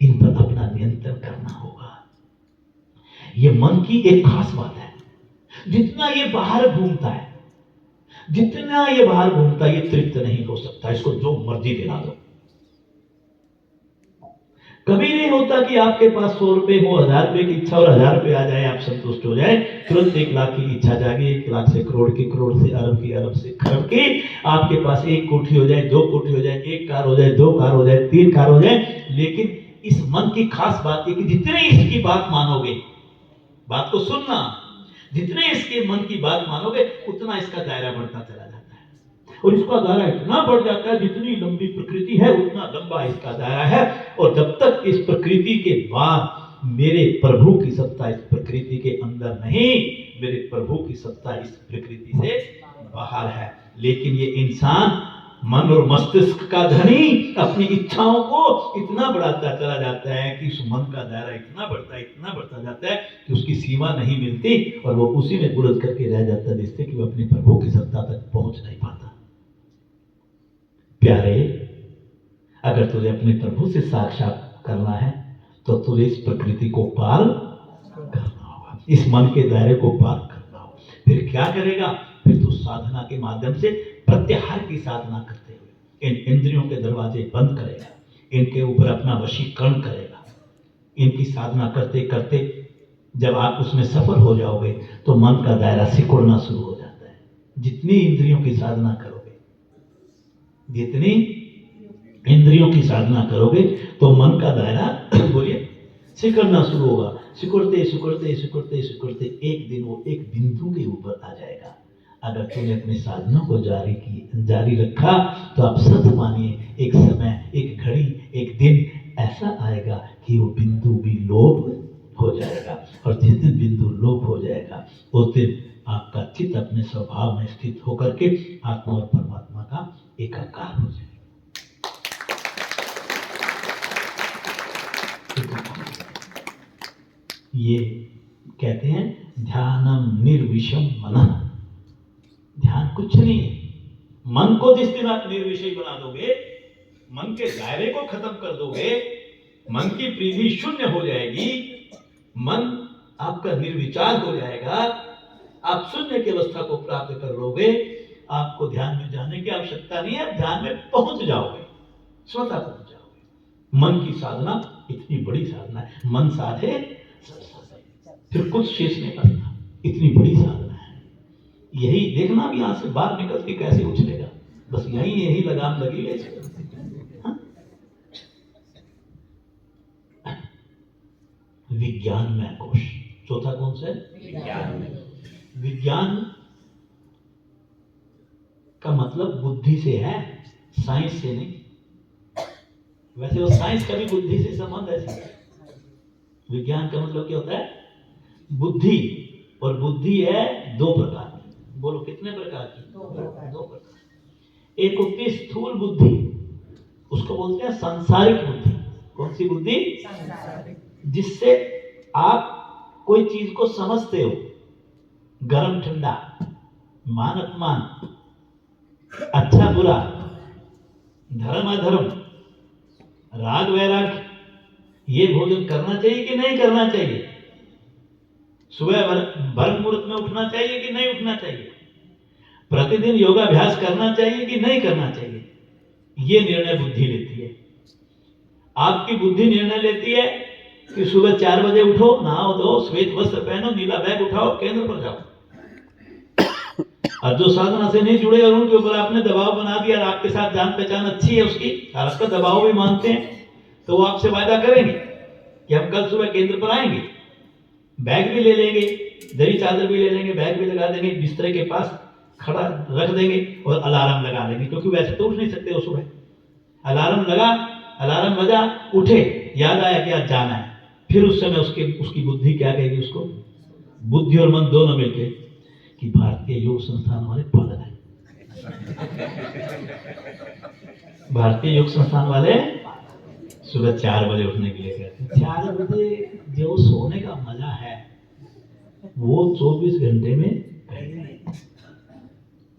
इन पर अपना नियंत्रण करना होगा। ये मन की एक खास बात है, जितना ये बाहर घूमता है, जितना ये बाहर घूमता है, ये तृप्त नहीं हो सकता। इसको जो मर्जी दिला दो, कभी नहीं होता कि आपके पास 100 रुपए हो, 1000 रुपए की इच्छा और 1000 रुपए आ जाए, आप संतुष्ट हो जाए। तुरंत 1 लाख की इच्छा जागे, 1 लाख से करोड़ की, करोड़ से अरब की, अरब से खरब की, आपके पास 1 कोठी हो जाए, 2 कोठी हो जाए, 1 कार हो जाए, 2 कार हो जाए, 3 कार हो जाए। लेकिन इस मन की खास बात है कि जितने इसकी बात मानोगे, बात को सुनना, जितने इसके मन की बात मानोगे, उतना इसका दायरा बढ़ता चला जाता है। और इसका दायरा इतना बढ़ जाता है, जितनी लंबी प्रकृति है उतना लंबा इसका दायरा है। और जब तक इस प्रकृति के बाद मेरे प्रभु की सत्ता इस प्रकृति के अंदर नहीं, मेरे प्रभु की सत्ता इस प्रकृति से बाहर है। लेकिन ये इंसान मन और मस्तिष्क का धनी अपनी इच्छाओं को इतना बढ़ाता चला जाता है कि उस मन का दायरा इतना बढ़ता जाता है कि उसकी सीमा नहीं मिलती, और वो उसी में उलझ करके रह जाता है, जिससे कि वो अपने प्रभु की सत्ता तक पहुंच नहीं पाता। प्यारे, अगर तुझे अपने प्रभु से साक्षात करना है तो तुझे इस प्रकृति को पार करना होगा, इस मन के दायरे को पार करना होगा। फिर क्या करेगा? फिर तू साधना के माध्यम से प्रत्याहार की साधना करते हुए इन इंद्रियों के दरवाजे बंद करेगा, इनके ऊपर अपना वशीकरण करेगा। इनकी साधना करते करते जब आप उसमें सफल हो जाओगे तो मन का दायरा सिकुड़ना शुरू हो जाता है। जितनी इंद्रियों की साधना करोगे, जितनी इंद्रियों की साधना करोगे तो मन का दायरा बोलिए सिकुड़ना शुरू होगा। सिकुड़ते सिकुड़ते सिकुड़ते सिकुड़ते एक दिन वो एक बिंदु के ऊपर आ जाएगा। अगर तूने अपनी साधना को जारी रखा तो आप सच मानिए, एक समय, एक घड़ी, एक दिन ऐसा आएगा कि वो बिंदु भी लोप हो जाएगा। और जिस दिन बिंदु लोप हो जाएगा उस दिन आपका चित्त अपने स्वभाव में स्थित होकर के आत्मा और परमात्मा का एकाकार हो जाएगा। ये कहते हैं ध्यानम निर्विषम मनः। ध्यान कुछ नहीं है। मन को जिस दिन आप निर्विषय बना दोगे, मन के दायरे को खत्म कर दोगे, मन की परिधि शून्य हो जाएगी, मन आपका निर्विचार हो जाएगा, आप शून्य की अवस्था को प्राप्त कर लोगे। आपको ध्यान में जाने की आवश्यकता नहीं है, ध्यान में पहुंच जाओगे, स्वतः पहुंच जाओगे। मन की साधना इतनी बड़ी साधना है, मन साधे सब साधे, फिर कुछ शेष नहीं बचता। इतनी बड़ी साधना है, यही देखना भी यहां से बाहर निकल के कैसे उछलेगा, बस यही लगाम लगी है। विज्ञान में कोश चौथा कौन सा है? विज्ञान का मतलब बुद्धि से है, साइंस से नहीं। वैसे वो साइंस का भी बुद्धि से संबंध है। विज्ञान का मतलब क्या होता है? बुद्धि। और बुद्धि है 2 प्रकार की। बोलो कितने प्रकार की? 2 प्रकार। एक होती है स्थूल बुद्धि, उसको बोलते हैं सांसारिक बुद्धि। कौन सी बुद्धि? जिससे आप कोई चीज को समझते हो, गरम ठंडा, मान अपमान, अच्छा बुरा, धर्म अधर्म, राग वैराग, ये भोजन करना चाहिए कि नहीं करना चाहिए, सुबह ब्रह्म मुहूर्त में उठना चाहिए कि नहीं उठना चाहिए, प्रतिदिन योगाभ्यास करना चाहिए कि नहीं करना चाहिए, ये निर्णय बुद्धि लेती है। आपकी बुद्धि निर्णय लेती है कि सुबह 4 बजे उठो, नहाओ धो, श्वेत वस्त्र पहनो, नीला बैग उठाओ, केंद्र पर जाओ। और जो साधना से नहीं जुड़े और उनके ऊपर आपने दबाव बना दिया, और आपके साथ जान पहचान अच्छी है उसकी, और आपका दबाव भी मानते हैं, तो वो आपसे वायदा करेंगे कि हम कल सुबह केंद्र पर आएंगे, बैग भी ले लेंगे, दरी चादर भी ले लेंगे, बैग भी लगा देंगे, बिस्तर के पास खड़ा रख देंगे और अलार्म लगा लेंगे, क्योंकि वैसे तो उठ नहीं सकते वो सुबह। अलार्म लगा, अलार्म बजा, उठे, याद आया कि आज जाना है। फिर उस समय उसकी बुद्धि क्या कहेगी? उसको बुद्धि और मन दोनों मिलके कि भारतीय योग संस्थान वाले पागल है। भारतीय योग संस्थान वाले सुबह 4 बजे उठने के लिए कहते हैं। 4 बजे जो सोने का मजा है वो 24 घंटे में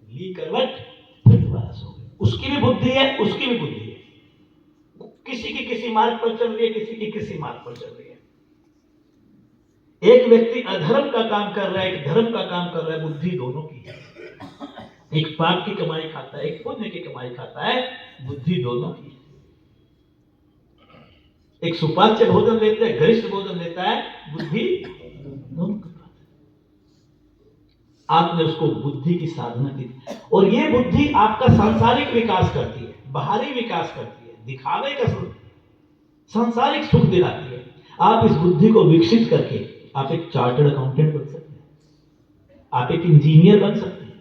ली करवट फिर दोबारा सो गए। उसकी भी बुद्धि है, उसकी भी बुद्धि है। किसी मार्ग पर चल रही है, किसी की किसी मार्ग पर चल रही है। एक व्यक्ति अधर्म का काम कर रहा है, एक धर्म का काम कर रहा है, बुद्धि दोनों की है। एक पाप की कमाई खाता है, एक पुण्य की कमाई खाता है, बुद्धि दोनों की है। एक सुपाच्य भोजन लेता है, गरिष्ठ भोजन लेता है, बुद्धि दोनों की बात है। आपने उसको बुद्धि की साधना की, और ये बुद्धि आपका सांसारिक विकास करती है, बाहरी विकास करती है, दिखावे का सांसारिक सुख दिलाती है। आप इस बुद्धि को विकसित करके आप एक चार्टर्ड अकाउंटेंट बन सकते हैं, आप एक इंजीनियर बन सकते हैं,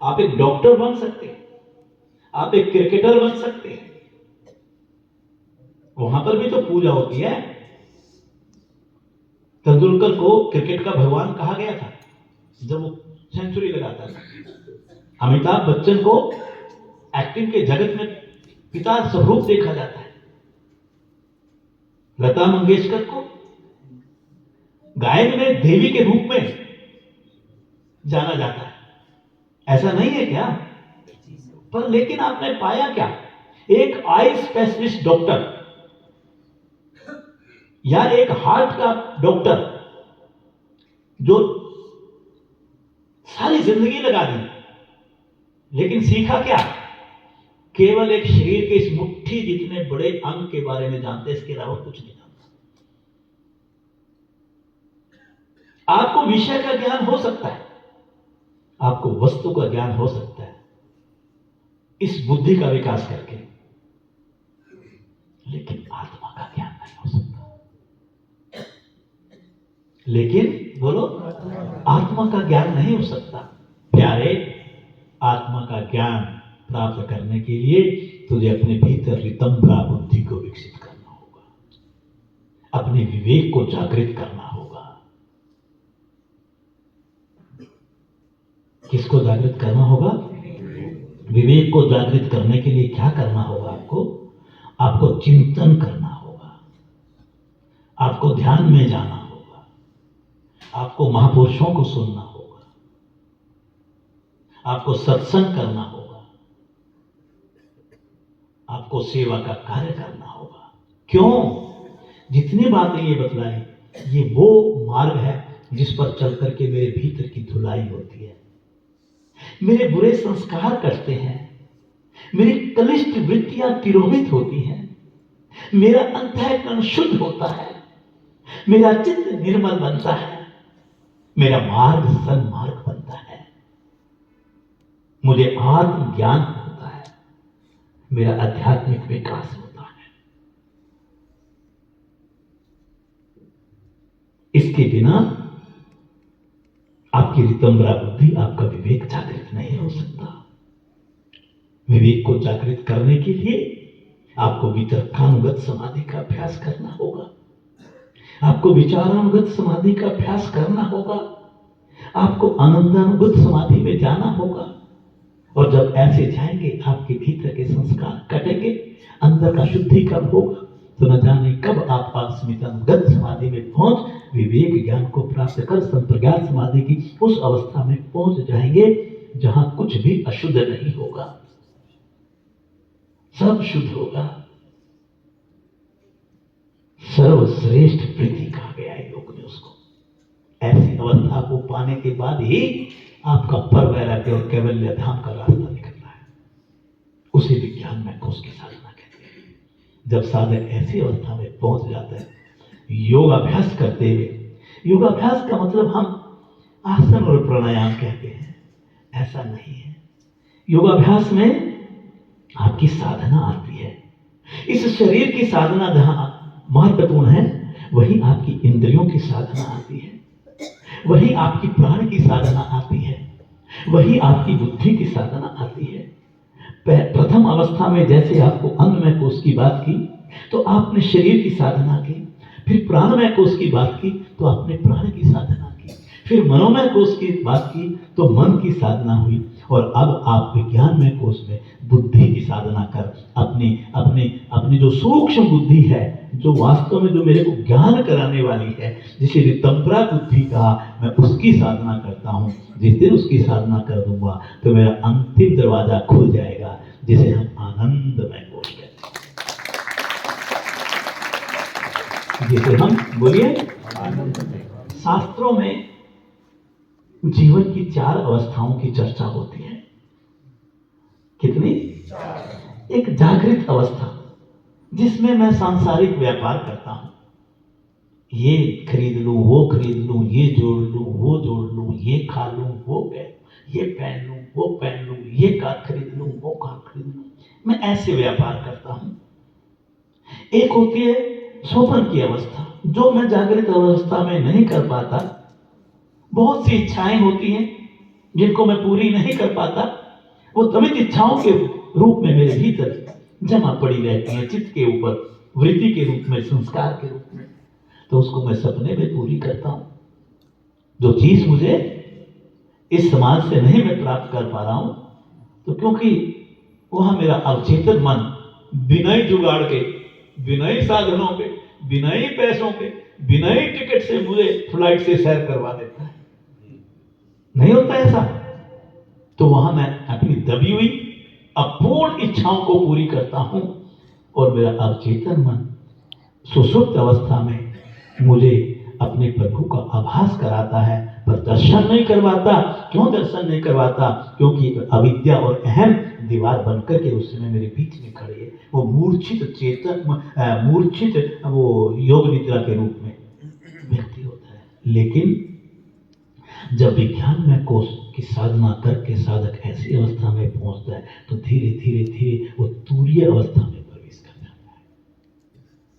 आप एक डॉक्टर बन सकते हैं, आप एक क्रिकेटर बन सकते हैं। वहां पर भी तो पूजा होती है। तेंदुलकर को क्रिकेट का भगवान कहा गया था जब वो सेंचुरी लगाता था। अमिताभ बच्चन को एक्टिंग के जगत में पिता स्वरूप देखा जाता है। लता मंगेशकर को गायन में देवी के रूप में जाना जाता है। ऐसा नहीं है क्या? पर लेकिन आपने पाया क्या? एक आई स्पेशलिस्ट डॉक्टर या एक हार्ट का डॉक्टर जो सारी जिंदगी लगा दी, लेकिन सीखा क्या? केवल एक शरीर के इस मुट्ठी जितने बड़े अंग के बारे में जानते, इसके अलावा कुछ नहीं जानता। आपको विषय का ज्ञान हो सकता है, आपको वस्तु का ज्ञान हो सकता है इस बुद्धि का विकास करके, लेकिन आत्मा का ज्ञान नहीं हो सकता। लेकिन बोलो, आत्मा का ज्ञान नहीं हो सकता। प्यारे, आत्मा का ज्ञान प्राप्त करने के लिए तुझे अपने भीतर रितंभरा बुद्धि को विकसित करना होगा, अपने विवेक को जागृत करना होगा। किसको जागृत करना होगा? विवेक को जागृत करने के लिए क्या करना होगा? आपको चिंतन करना होगा, आपको ध्यान में जाना होगा, आपको महापुरुषों को सुनना होगा, आपको सत्संग करना होगा, आपको सेवा का कार्य करना होगा। क्यों? जितनी बातें ये बतलाई, ये वो मार्ग है जिस पर चल करके मेरे भीतर की धुलाई होती है, मेरे बुरे संस्कार कटते हैं, मेरी कनिष्ठ वृत्तियां तिरोहित होती हैं, मेरा अंतःकरण शुद्ध होता है, मेरा चित्त निर्मल बनता है, मेरा मार्ग सन्मार्ग बनता है, मुझे आत्म ज्ञान होता है, मेरा आध्यात्मिक विकास होता है। इसके बिना आपकी रितंभरा बुद्धि, आपका विवेक जागृत नहीं हो सकता। विवेक को जागृत करने के लिए आपको वितर्कानुगत समाधि का अभ्यास करना होगा, आपको विचारानुगत समाधि का अभ्यास करना होगा, आपको आनंदानुगत समाधि में जाना होगा। और जब ऐसे जाएंगे, आपके भीतर के संस्कार कटेंगे, अंदर का शुद्धिकरण होगा, तो न जाने कब आप अस्मितानुगत समाधि में पहुंच विवेक ज्ञान को प्राप्त कर संप्रज्ञात समाधि की उस अवस्था में पहुंच जाएंगे जहां कुछ भी अशुद्ध नहीं होगा, सब शुद्ध होगा। सर्वश्रेष्ठ प्रीति कहा गया है योग में उसको। ऐसी अवस्था को पाने के बाद ही आपका पर वैराग्य और कैवल्य धाम का रास्ता निकलना है। उसे विज्ञान में कोष की साधना कहते हैं। जब साधक ऐसी अवस्था में पहुंच जाता है, योगाभ्यास करते हुए, योगाभ्यास का मतलब हम आसन और प्राणायाम कहते हैं, ऐसा नहीं है। योगाभ्यास में आपकी साधना आती है। इस शरीर की साधना जहां महत्वपूर्ण है, वही आपकी इंद्रियों की साधना आती है, वही आपकी प्राण की साधना आती है, वही आपकी बुद्धि की साधना आती है। प्रथम अवस्था में जैसे आपको अन्नमय कोश की बात की तो आपने शरीर की साधना की, फिर प्राणमय कोश की बात की तो आपने प्राण की साधना की, फिर मनोमय कोश की बात की तो मन की साधना हुई, और अब आप विज्ञानमय कोश में बुद्धि की साधना कर अपनी जो सूक्ष्म बुद्धि है, जो वास्तव में जो मेरे को ज्ञान कराने वाली है, जिसे रितंभरा बुद्धि कहा, मैं उसकी साधना करता हूं। जिस दिन उसकी साधना कर दूंगा तो मेरा अंतिम दरवाजा खुल जाएगा, जिसे हम आनंदमय कोश कहते हैं। जिसे हम बोलिए शास्त्रों में जीवन की 4 अवस्थाओं की चर्चा होती है। कितनी? एक जागृत अवस्था जिसमें मैं सांसारिक व्यापार करता हूं, ये खरीद लूं, वो खरीद लूं, ये जोड़ लूं, वो जोड़ लूं, ये खा लूं, ये पहन लूं, वो पहन लूं, ये कार खरीद लूं, वो कार खरीद लूं, मैं ऐसे व्यापार करता हूं। एक होती है स्वप्न की अवस्था, जो मैं जागृत अवस्था में नहीं कर पाता। बहुत सी इच्छाएं होती हैं जिनको मैं पूरी नहीं कर पाता, वो तमित इच्छाओं के रूप में मेरे भीतर जमा पड़ी रहती हैं, चित्त के ऊपर, वृत्ति के रूप में, संस्कार के रूप में। तो उसको मैं सपने में पूरी करता हूं। जो चीज मुझे इस समाज से नहीं मैं प्राप्त कर पा रहा हूं, तो क्योंकि वहां मेरा अवचेतन मन बिना ही जुगाड़ के, बिना ही साधनों के, बिना ही पैसों के, बिना ही टिकट से मुझे फ्लाइट से सैर करवा देता है। नहीं होता ऐसा? तो वहां मैं अपनी दबी हुई अपूर्ण इच्छाओं को पूरी करता हूं और मेरा अवचेतन मन सुसुप्त अवस्था में मुझे अपने प्रभु का आभास कराता है, पर दर्शन नहीं करवाता। क्यों दर्शन नहीं करवाता? क्योंकि अविद्या और अहम दीवार बनकर के उस समय मेरे बीच में खड़े है। वो मूर्छित वो योग निद्रा के रूप में व्यक्ति होता है। लेकिन जब विज्ञान में कोष की साधना करके साधक ऐसी अवस्था में पहुंचता है, तो धीरे धीरे धीरे वो तूर्य अवस्था में प्रवेश कर जाता है,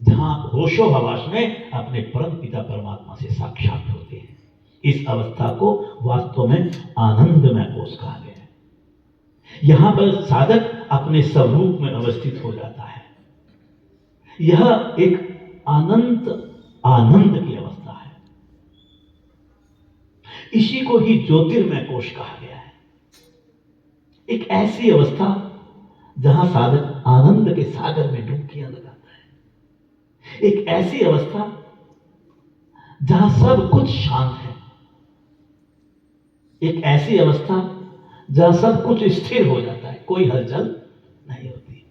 जहां आप होशो हवास में अपने परम पिता परमात्मा से साक्षात होते हैं। इस अवस्था को वास्तव में आनंदमय कोष कहा गया है। यहां पर साधक अपने स्वरूप में अवस्थित हो जाता है। यह एक अनंत आनंद की अवस्था है। इसी को ही ज्योतिर्मय कोश कहा गया है। एक ऐसी अवस्था जहां साधक आनंद के सागर में डुबकियां लगाता है। एक ऐसी अवस्था जहां सब कुछ शांत है। एक ऐसी अवस्था जहां सब कुछ स्थिर हो जाता है, कोई हलचल नहीं होती,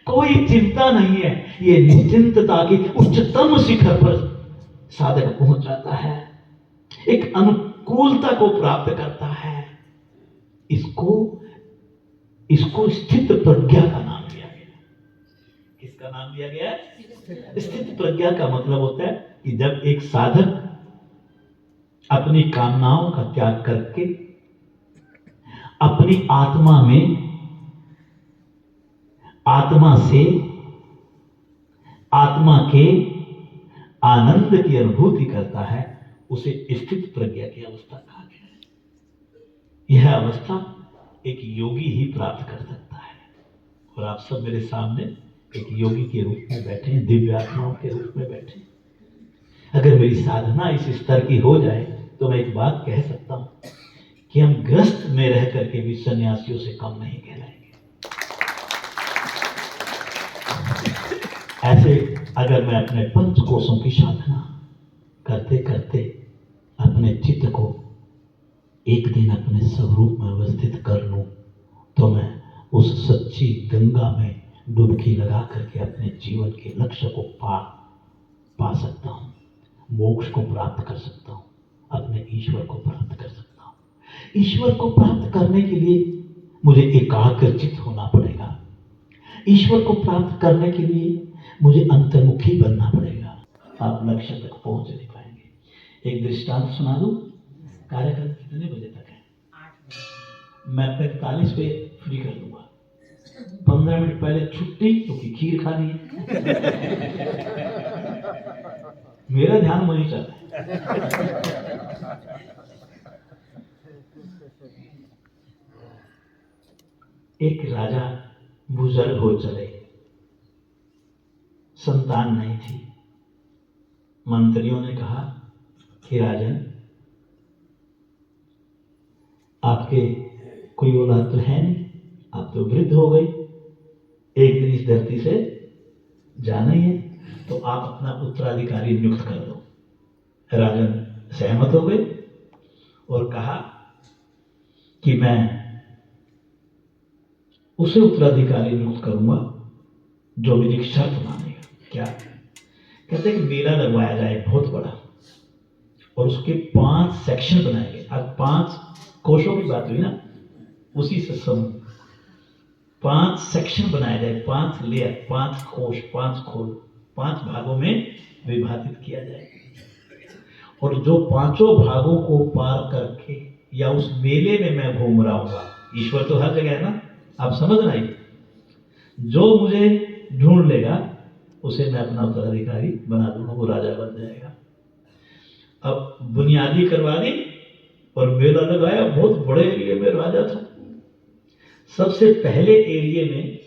कोई चिंता नहीं है। ये निश्चिंतता की उच्चतम शिखर पर साधक पहुंच जाता है, एक अनुकूलता को प्राप्त करता है। इसको स्थित प्रज्ञा का नाम दिया गया। किसका नाम दिया गया? स्थित प्रज्ञा का मतलब होता है कि जब एक साधक अपनी कामनाओं का त्याग करके अपनी आत्मा में, आत्मा से आत्मा के आनंद की अनुभूति करता है, उसे स्थित प्रज्ञा की अवस्था कहा गया है। यह अवस्था एक योगी ही प्राप्त कर सकता है। और आप सब मेरे सामने एक योगी के रूप में बैठे हैं, दिव्य आत्माओं के रूप में बैठे हैं। अगर मेरी साधना इस स्तर की हो जाए तो मैं एक बात कह सकता हूं कि हम ग्रस्त में रह करके भी सन्यासियों से कम नहीं कहलाएंगे। ऐसे अगर मैं अपने पंच कोशों की साधना करते करते अपने चित्त को एक दिन अपने स्वरूप में अवस्थित कर लूं, तो मैं उस सच्ची गंगा में डुबकी लगा करके अपने जीवन के लक्ष्य को पा सकता हूं, मोक्ष को प्राप्त कर सकता हूं, अपने ईश्वर को प्राप्त कर सकता हूं। ईश्वर को प्राप्त करने के लिए मुझे एकाग्रचित होना पड़ेगा। ईश्वर को प्राप्त करने के लिए मुझे अंतर्मुखी बनना पड़ेगा। आप लक्ष्य तक पहुंच नहीं पाएंगे। एक दृष्टांत सुना दूं। कार्यक्रम कितने बजे तक है? 8 बजे। मैं 45 पे फ्री कर दूंगा। 15 मिनट पहले छुट्टी, क्योंकि खीर खानी है। मेरा ध्यान वहीं चल रहा है। एक राजा बुजुर्ग हो चले, संतान नहीं थी। मंत्रियों ने कहा कि राजन, आपके कोई औलाद तो है नहीं, आप तो वृद्ध हो गए, एक दिन इस धरती से जाना ही है, तो आप अपना उत्तराधिकारी नियुक्त कर दो। राजन सहमत हो गए और कहा कि मैं उसे उत्तराधिकारी नियुक्त करूंगा जो मेरी शर्त मानेगा। क्या? कहते हैं कि मेला लगवाया जाए बहुत बड़ा, और उसके 5 सेक्शन बनाए गए। आज 5 कोशों की बात हुई ना, उसी से समूह 5 सेक्शन बनाए जाए, 5 लेयर, 5 कोश, 5 खोल, 5 भागों में विभाजित किया जाए, और जो 5 भागों को पार करके या उस मेले में मैं घूम रहा हूँ, ईश्वर तो हर जगह है ना, आप समझ रहे हैं, जो मुझे ढूंढ लेगा उसे मैं अपना उत्तराधिकारी बना दूंगा, वो राजा बन जाएगा। अब बुनियादी करवा दी और मेला लगाया, बहुत बड़े एरिया में राजा था। सबसे पहले एरिया में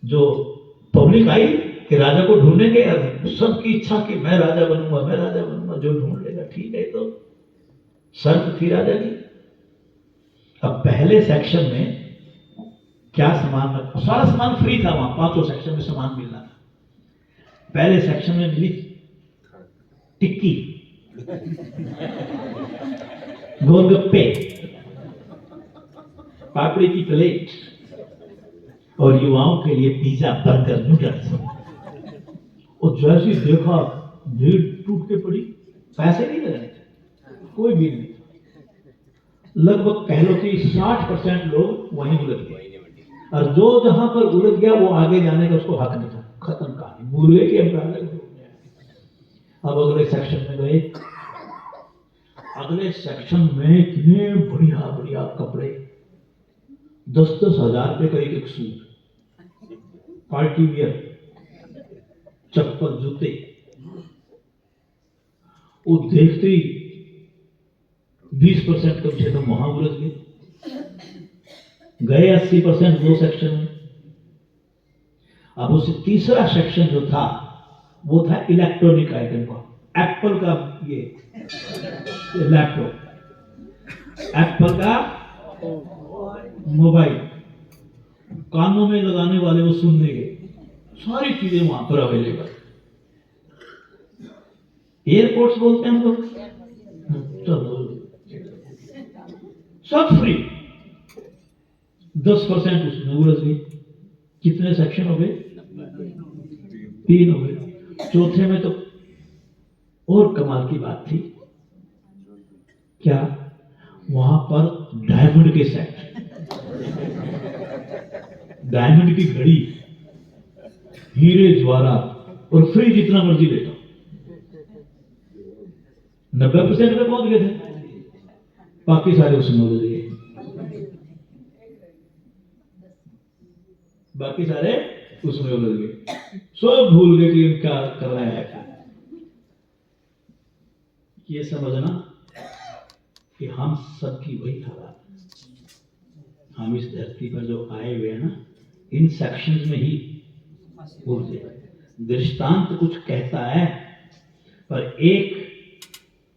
जो पब्लिक आई कि राजा को ढूंढेंगे, सबकी इच्छा कि मैं राजा बनूंगा, मैं राजा बनूंगा, जो ढूंढ लेगा ठीक है। तो शर्त थी राजा की। अब पहले सेक्शन में क्या सामान, सारा सामान फ्री था, वहां 5 सेक्शन में सामान मिलना था। पहले सेक्शन में मिली टिक्की, गोलगप्पे, पापड़ी की प्लेट, और युवाओं के लिए पिज्जा, बर्गर, नूडल्स। और जैसे ही देखा भीड़ टूट के पड़ी, पैसे नहीं लगे थे, कोई भीड़ नहीं, लगभग कह लो कि 60% लोग वहीं उलझ गए, और जो जहां पर उलझ गया वो आगे जाने का उसको हक नहीं था, खत्म कहानी, मुर्गे के अंदर। अब अगले सेक्शन में गए, अगले सेक्शन में इतने बढ़िया बढ़िया कपड़े, 10-10 हजार रुपए का एक सूट, पार्टी वियर, चप्पल, जूते। वो देखते ही 20% कम से कम वहां उलझ गए 80% वो सेक्शन में। अब उसे तीसरा सेक्शन जो था वो था इलेक्ट्रॉनिक आइटम का, एप्पल का ये लैपटॉप, एप्पल का मोबाइल, कानों में लगाने वाले वो सुनने के, सारी चीजें वहां पर अवेलेबल। एयरपोर्ट्स बोलते हैं हम लोग, सब फ्री। 10% उसमें उलझ गई। कितने सेक्शन हो गए? 3 हो गए। चौथे में तो और कमाल की बात थी, क्या वहां पर डायमंड के सेट, डायमंड की घड़ी, हीरे ज्वारात, और फ्री जितना मर्जी लेता। 90% पे पहुंच गए थे, बाकी सारे उसमें उलझ गए, बाकी सारे उसमें उलझ गए, सब भूल गए कि इनका कर रहा है। ये समझना कि हम सबकी वही हालात, हम इस धरती पर जो आए हुए हैं ना, इन सेक्शंस में ही उलझे। दृष्टांत कुछ कहता है, पर एक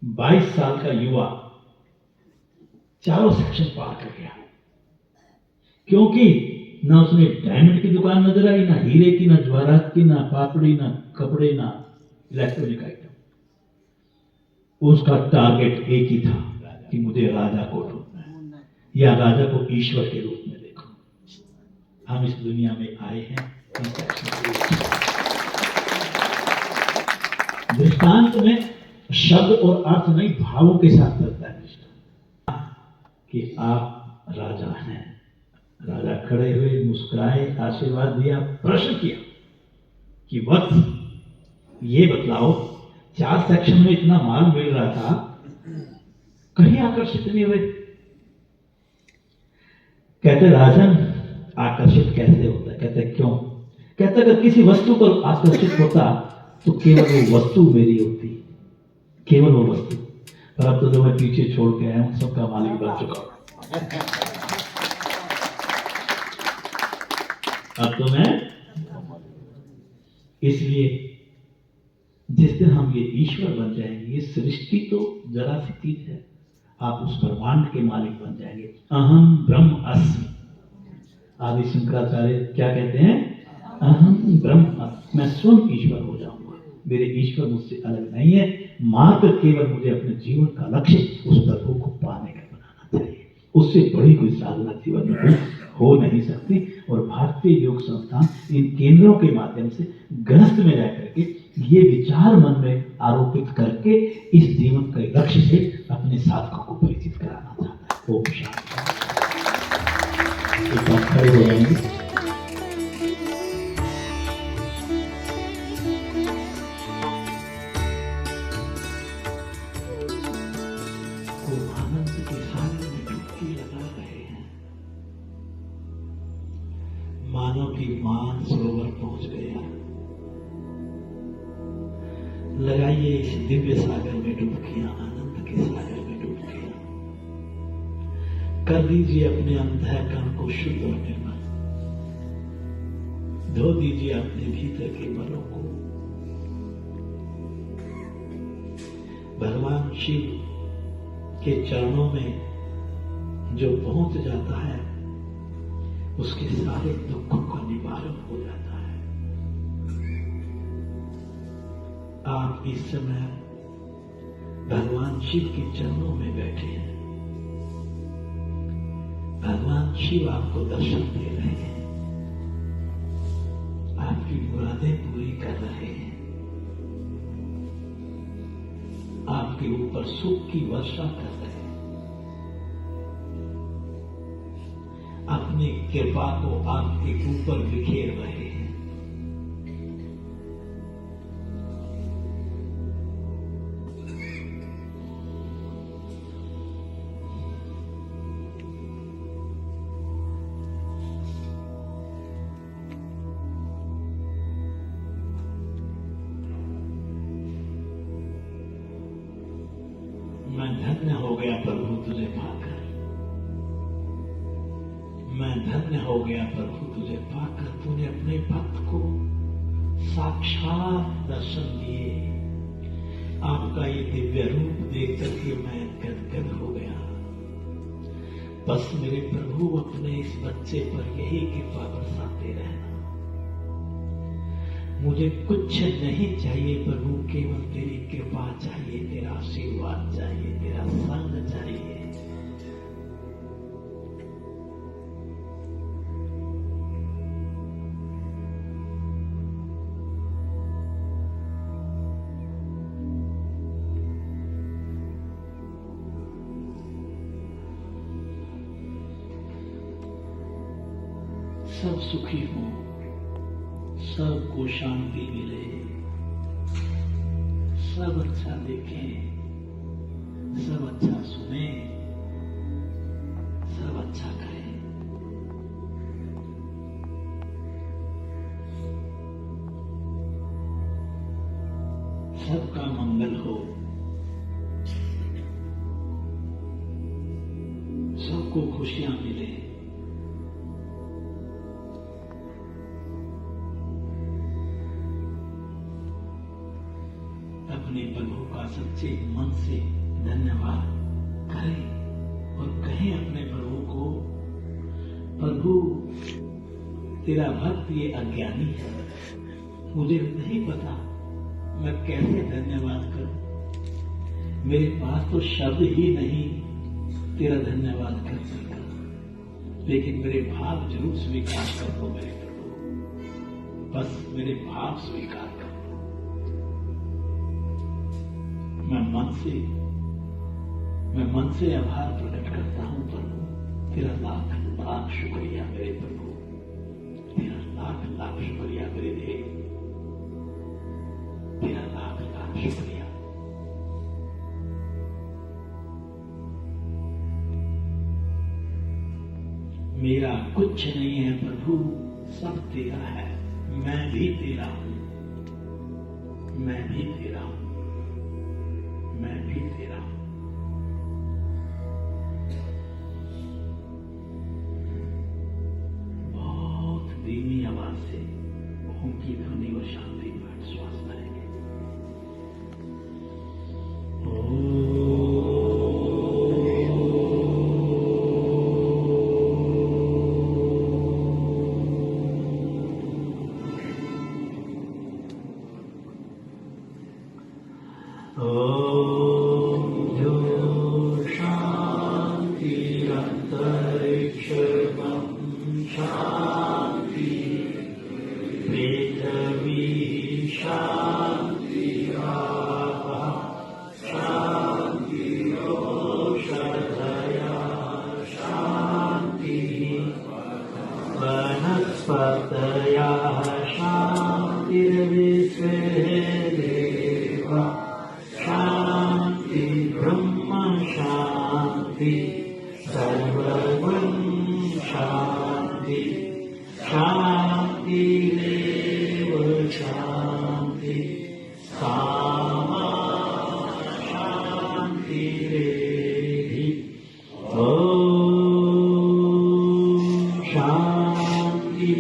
22 साल का युवा 4 सेक्शन पार कर गया, क्योंकि ना उसने डायमंड की दुकान नजर आई, ना हीरे की, ना ज्वारात की, ना पापड़ी, ना कपड़े, ना इलेक्ट्रॉनिक आइटम। उसका टारगेट एक ही था कि मुझे राजा को ढूंढना है, या राजा को ईश्वर के रूप में देखो। हम इस दुनिया में आए हैं दृष्टांत में शब्द और अर्थ नहीं, भावों के साथ चलता है कि आप राजा हैं। राजा खड़े हुए, मुस्कुराए, आशीर्वाद दिया, प्रश्न किया कि वत्स ये बतलाओ, 4 सेक्शन में इतना माल मिल रहा था, कहीं आकर्षित नहीं हुए? कहते राजन आकर्षित कैसे होता है? कहते क्यों? कहते अगर किसी वस्तु पर आकर्षित होता तो केवल वो वस्तु मेरी होती, केवल वो वस्तु। पर अब तो जो मैं पीछे छोड़ के आया हूं, सबका मालिक बन चुका हूं। अब तो मैं, इसलिए जिस दिन हम ये ईश्वर बन जाएंगे, ये सृष्टि तो जरा सी चीज है, आप उस ब्रह्मांड के मालिक बन जाएंगे। अहम ब्रह्म अस्मि। आदि शंकराचार्य क्या कहते हैं? अहम ब्रह्म अस्मि, मैं स्वयं ईश्वर हो जाऊंगा, मेरे ईश्वर मुझसे अलग नहीं है। मात्र केवल मुझे अपने जीवन का लक्ष्य उस प्रभु को पाने का बनाना चाहिए, उससे बड़ी कोई साधना जीवन में हो नहीं सकती। और भारतीय योग संस्थान इन केंद्रों के माध्यम से गृहस्थ में रह करके ये विचार मन में आरोपित करके इस जीवन के लक्ष्य से अपने साधकों को परिचित कराना चाहता है। ओम शांति। एक बार खड़े हो जाएंगे। वो आनंद के सागर में डुबकी लगा रहे हैं, मानो कि मान सरोवर पहुंच गया। लगाइए इस दिव्य सागर में डुबकियां, आनंद के सागर में डुबकियां। कर दीजिए अपने अंतःकरण को शुद्ध और निर्मल। धो दीजिए अपने भीतर के बलों को। भगवान शिव के चरणों में जो पहुंच जाता है उसके सारे दुखों का निवारण हो जाता है। आप इस समय भगवान शिव के चरणों में बैठे हैं। भगवान शिव आपको दर्शन दे रहे हैं, आपकी मुरादें पूरी कर रहे हैं, आपके ऊपर सुख की वर्षा कर रहे हैं, अपनी कृपा को आपके ऊपर बिखेर रहे हैं। मैं धन्य हो गया प्रभु तुझे पाकर, मैं धन्य हो गया प्रभु तुझे पाकर। तूने अपने भक्त को साक्षात दर्शन दिए। आपका ये दिव्य रूप देख करके मैं गदगद हो गया। बस मेरे प्रभु अपने इस बच्चे पर यही कृपा बरसाते रहना। मुझे कुछ नहीं चाहिए प्रभु, केवल तेरी कृपा चाहिए, तेरा आशीर्वाद चाहिए, तेरा संग चाहिए। सब सुखी हो, सबको शांति मिले, सब अच्छा देखें, सब अच्छा सुने, सब अच्छा करें। सबका मंगल हो, सबको खुशियां मिले। अपने प्रभु का सच्चे मन से धन्यवाद करें और कहें अपने प्रभु को, प्रभु तेरा भक्त ये अज्ञानी है, मुझे नहीं पता मैं कैसे धन्यवाद करूं। मेरे पास तो शब्द ही नहीं तेरा धन्यवाद कर सका, लेकिन मेरे भाव जरूर स्वीकार कर दो मेरे प्रभु। बस मेरे भाव स्वीकार कर। मैं मन से आभार प्रकट करता हूं प्रभु। तेरा लाख लाख शुक्रिया मेरे प्रभु, तेरा लाख लाख शुक्रिया मेरे देव, तेरा लाख लाख शुक्रिया। मेरा कुछ नहीं है प्रभु, सब तेरा है। मैं भी तेरा हूं, मैं भी तेरा हूं, मैं भी तेरा हूं। बहुत धीमी आवाज से ओम की ध्वनि और शांति पाठ श्वास करेंगे। शांति, पृथ्वी शांति। वनस्पतयः शान्तिर्विश्वे देवा शान्ति ब्रह्म शान्ति सर्वगुण शान्ति शान्तिरेव शान्ति सामा शान्तिरेधि ॐ शान्ति